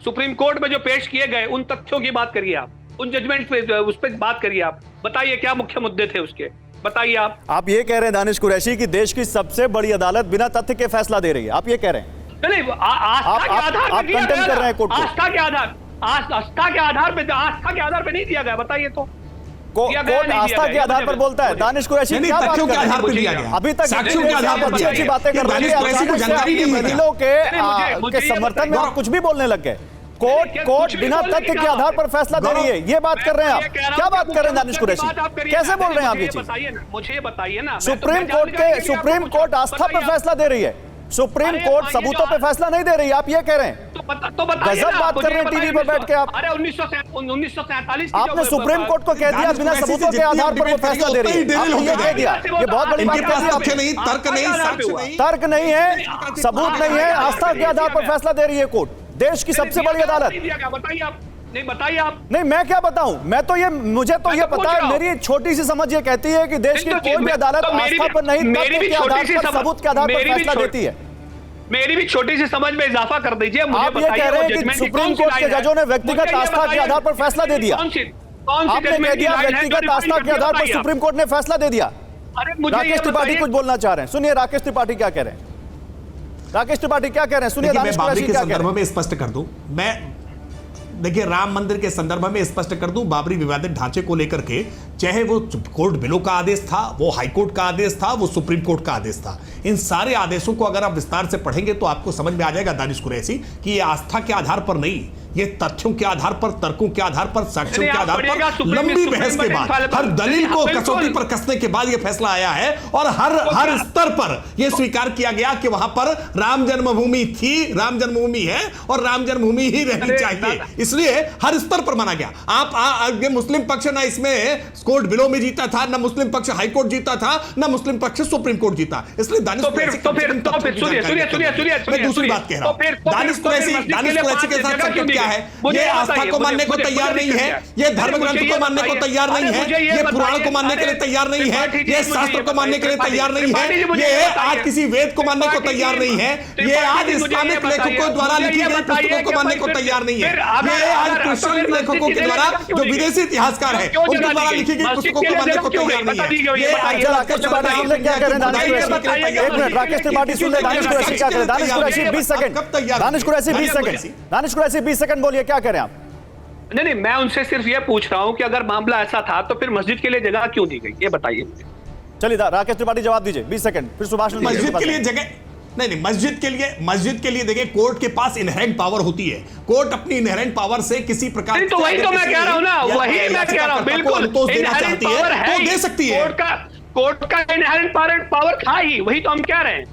S3: सुप्रीम कोर्ट में जो पेश किए गए उन तथ्यों की बात करिए, आप उन जजमेंट पे उस पर बात करिए आप। बताइए क्या मुख्य मुद्दे थे उसके, बताइए आप
S1: ये कह रहे हैं दानिश कुरैशी कि देश की सबसे बड़ी अदालत बिना तथ्य के फैसला दे रही है, आप ये कह रहे हैं?
S3: नहीं, आस्था के आधार
S1: आप
S3: पे दिया
S1: कंटेम
S3: गया
S1: कर रहे हैं
S3: ना।
S1: कोर्ट को।
S3: आस्था के आधार पे नहीं दिया गया, बताइए तो।
S1: कोर्ट आस्था के आधार पर बोलता है। दानिश कुरैशी क्या बात कर रहे हैं?
S4: पर दिया गया,
S1: अभी तक
S4: साक्ष्यों के आधार पर
S1: अच्छी बातें कर रहे हैं, वकीलों के समर्थन में आप कुछ भी बोलने लग गए। कोर्ट बिना तथ्य के आधार पर फैसला दे रही है, ये बात कर रहे हैं आप? क्या बात कर रहे हैं दानिश कुरैशी? कैसे बोल रहे हैं आप ये चीज?
S3: मुझे बताइए ना।
S1: सुप्रीम कोर्ट आस्था पर फैसला दे रही है, सुप्रीम कोर्ट सबूतों पे फैसला नहीं दे रही, आप ये कह रहे हैं?
S3: तो
S1: गजब बात कर रहे हैं टीवी पर बैठ के आप।
S3: अरे 1947
S1: आपने सुप्रीम कोर्ट को कह दिया बिना सबूतों के आधार पर वो फैसला दे रही है, आपने ये कह दिया, ये बहुत बड़ी बात कह दी आपने। तर्क नहीं है, सबूत नहीं है, आस्था के आधार पर फैसला दे रही है कोर्ट, देश की सबसे बड़ी अदालत।
S3: बताइए आप, नहीं बताइए आप।
S1: नहीं, मैं क्या बताऊं, मुझे तो ये पता है, मेरी छोटी सी समझ ये कहती है कि देश की कोई भी अदालत आस्था पर नहीं, तथ्य के आधार पर, सबूत के आधार पर फैसला देती है।
S3: मेरी भी छोटी सी समझ में इजाफा कर दीजिए।
S1: आप ये कह रहे हैं कि सुप्रीम कोर्ट के जजों ने व्यक्तिगत आस्था के आधार पर फैसला दे दिया, आपने कह दिया व्यक्तिगत आस्था के आधार पर सुप्रीम कोर्ट ने फैसला दे दिया। राकेश त्रिपाठी कुछ बोलना चाह रहे हैं, सुनिए राकेश त्रिपाठी क्या कह रहे हैं। राकेश त्रिपाठी क्या कह रहे हैं, सुनिए दानिश कुरैशी क्या कह रहे हैं।
S4: संदर्भ में स्पष्ट कर दूं, मैं देखिए राम मंदिर के संदर्भ में स्पष्ट कर दूं, बाबरी विवादित ढांचे को लेकर के चाहे वो कोर्ट बिलो का आदेश था, वो हाई कोर्ट का आदेश था, वो सुप्रीम कोर्ट का आदेश था, इन सारे आदेशों को अगर आप विस्तार से पढ़ेंगे तो आपको समझ में आ जाएगा दानिश कुरैशी कि ये आस्था के आधार पर नहीं, ये तथ्यों के आधार पर, तर्कों के आधार पर, साक्ष्यों के आधार पर लंबी बहस के बाद, हर दलील को कसौटी पर कसने के बाद ये फैसला आया है और हर स्तर पर यह स्वीकार किया गया कि वहां पर राम जन्मभूमि थी, राम जन्मभूमि है और राम जन्मभूमि ही रहनी चाहिए, इसलिए हर स्तर पर माना गया। आप मुस्लिम पक्ष ना इसमें कोर्ट बिलो में जीता था, ना मुस्लिम पक्ष हाई कोर्ट जीता था, ना मुस्लिम पक्ष सुप्रीम कोर्ट जीता, इसलिए दानिश कुरैशी मैं दूसरी बात कह रहा हूं, दानिश कुरैशी के साथ क्या है, ये आस्था को मानने को तैयार नहीं है, ये धर्म ग्रंथ को मानने को तैयार नहीं है, ये पुराण को मानने के लिए तैयार नहीं है, ये शास्त्र को मानने के लिए तैयार नहीं है, ये आज किसी वेद को मानने को तैयार नहीं है, ये आज इस्लामिक लेखकों द्वारा लिखी गई पुस्तकों को मानने को तैयार नहीं है, ये आज क्रिश्चियन लेखकों के द्वारा जो विदेशी इतिहासकार है उनके द्वारा लिखी गई पुस्तकों को मानने को तैयार नहीं है। ये राकेश त्रिपाठी सुन ले क्या कह रहे हैं दानिश कुरैशी, एक मिनट राकेश त्रिपाठी सुन ले दानिश कुरैशी क्या कह रहे हैं, Danish Qureshi 20 second, Danish Qureshi 20 second, Danish Qureshi 20 second बोलिए क्या कह रहे हैं आप।
S3: नहीं, मैं उनसे सिर्फ ये पूछ रहा हूं कि अगर मामला ऐसा था तो फिर मस्जिद के लिए जगह क्यों दी गई, ये बताइए मुझे।
S1: चलिए राकेश त्रिपाठी जवाब दीजिए 20 सेकंड, फिर सुभाष
S4: मस्जिद के लिए जगह नहीं, मस्जिद के लिए देखिए कोर्ट के पास इनहेरेंट पावर होती है, कोर्ट अपनी इनहेरेंट पावर से किसी प्रकार
S3: तो वही तो मैं कह रहा हूं ना, वही मैं कह रहा हूं, बिल्कुल
S4: इनहेरेंट पावर है तो दे सकती है,
S3: कोर्ट का इनहेरेंट पावर था ही, वही तो हम कह रहे हैं।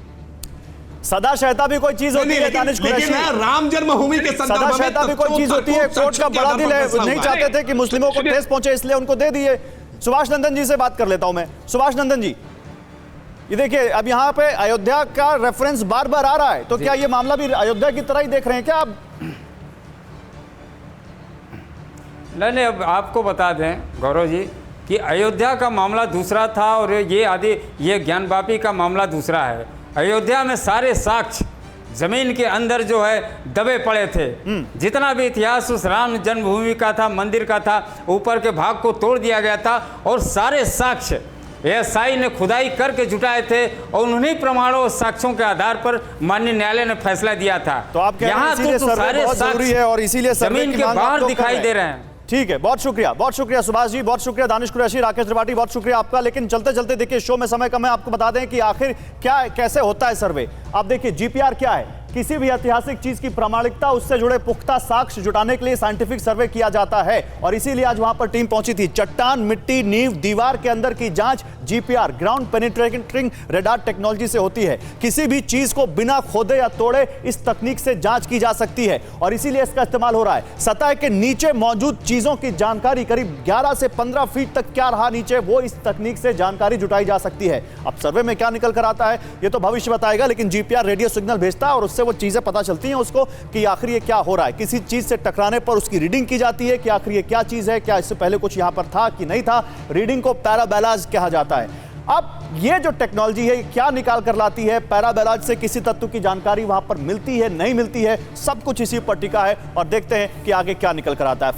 S1: सदा शहता भी कोई चीज होती है दानिश कुरैशी,
S4: राम जन्मभूमि के संदर्भ में
S1: सदा शहता भी कोई चीज होती है, कोर्ट का बड़ा दिल है, नहीं चाहते थे कि मुस्लिमों को ठेस पहुंचे इसलिए उनको दे दिए। सुभाष नंदन जी से बात कर लेता हूं मैं। सुभाष नंदन जी, ये देखिए अब यहाँ पे अयोध्या का रेफरेंस बार बार आ रहा है, तो क्या ये मामला भी अयोध्या की तरह ही देख रहे हैं क्या आप?
S2: नहीं, अब आपको बता दें गौरव जी कि अयोध्या का मामला दूसरा था और ये ज्ञानवापी का मामला दूसरा है। अयोध्या में सारे साक्ष्य जमीन के अंदर जो है दबे पड़े थे, जितना भी इतिहास उस राम जन्मभूमि का था, मंदिर का था, ऊपर के भाग को तोड़ दिया गया था और सारे साक्ष्य एएसआई ने खुदाई करके जुटाए थे और उन्हीं प्रमाणों और साक्ष्यों के आधार पर माननीय न्यायालय ने फैसला दिया था।
S1: तो आप यहाँ तो सारे जरूरी है और इसीलिए
S2: जमीन के बाहर दिखाई दे रहे हैं।
S1: ठीक है, बहुत शुक्रिया सुभाष जी, बहुत शुक्रिया दानिश कुरैशी, राकेश त्रिपाठी, बहुत शुक्रिया आपका। लेकिन चलते चलते देखिए शो में समय कम है, आपको बता दें कि आखिर क्या कैसे होता है सर्वे। आप देखिए जीपीआर क्या है, किसी भी ऐतिहासिक चीज की प्रामाणिकता, उससे जुड़े पुख्ता साक्ष्य जुटाने के लिए साइंटिफिक सर्वे किया जाता है और इसीलिए आज वहां पर टीम पहुंची थी। चट्टान, मिट्टी, नींव, दीवार के अंदर की जांच GPR ground penetrating radar technology से होती है। किसी भी चीज को बिना खोदे या तोड़े इस तकनीक से जांच की जा सकती है और इसीलिए इसका इस्तेमाल हो रहा है। सतह के नीचे मौजूद चीजों की जानकारी करीब 11 से 15 फीट तक क्या रहा नीचे, वो इस तकनीक से जानकारी जुटाई जा सकती है। अब सर्वे में क्या निकल कर आता है ये तो भविष्य बताएगा, लेकिन जीपीआर रेडियो सिग्नल भेजता है और उससे वो चीजें पता चलती हैं उसको कि आखिर ये क्या हो रहा है। किसी चीज से टकराने पर उसकी रीडिंग की जाती है कि आखिर ये क्या चीज है, क्या इससे पहले कुछ यहां पर था कि नहीं था। रीडिंग को पैराबैलाज कहा जाता है। अब ये जो टेक्नोलॉजी है क्या निकाल कर लाती है, पैराबैलाज से किसी तत्व की जानकारी वहां पर मिलती है नहीं मिलती है, सब कुछ इसी पर टिका है और देखते हैं कि आगे क्या निकल कर आता है।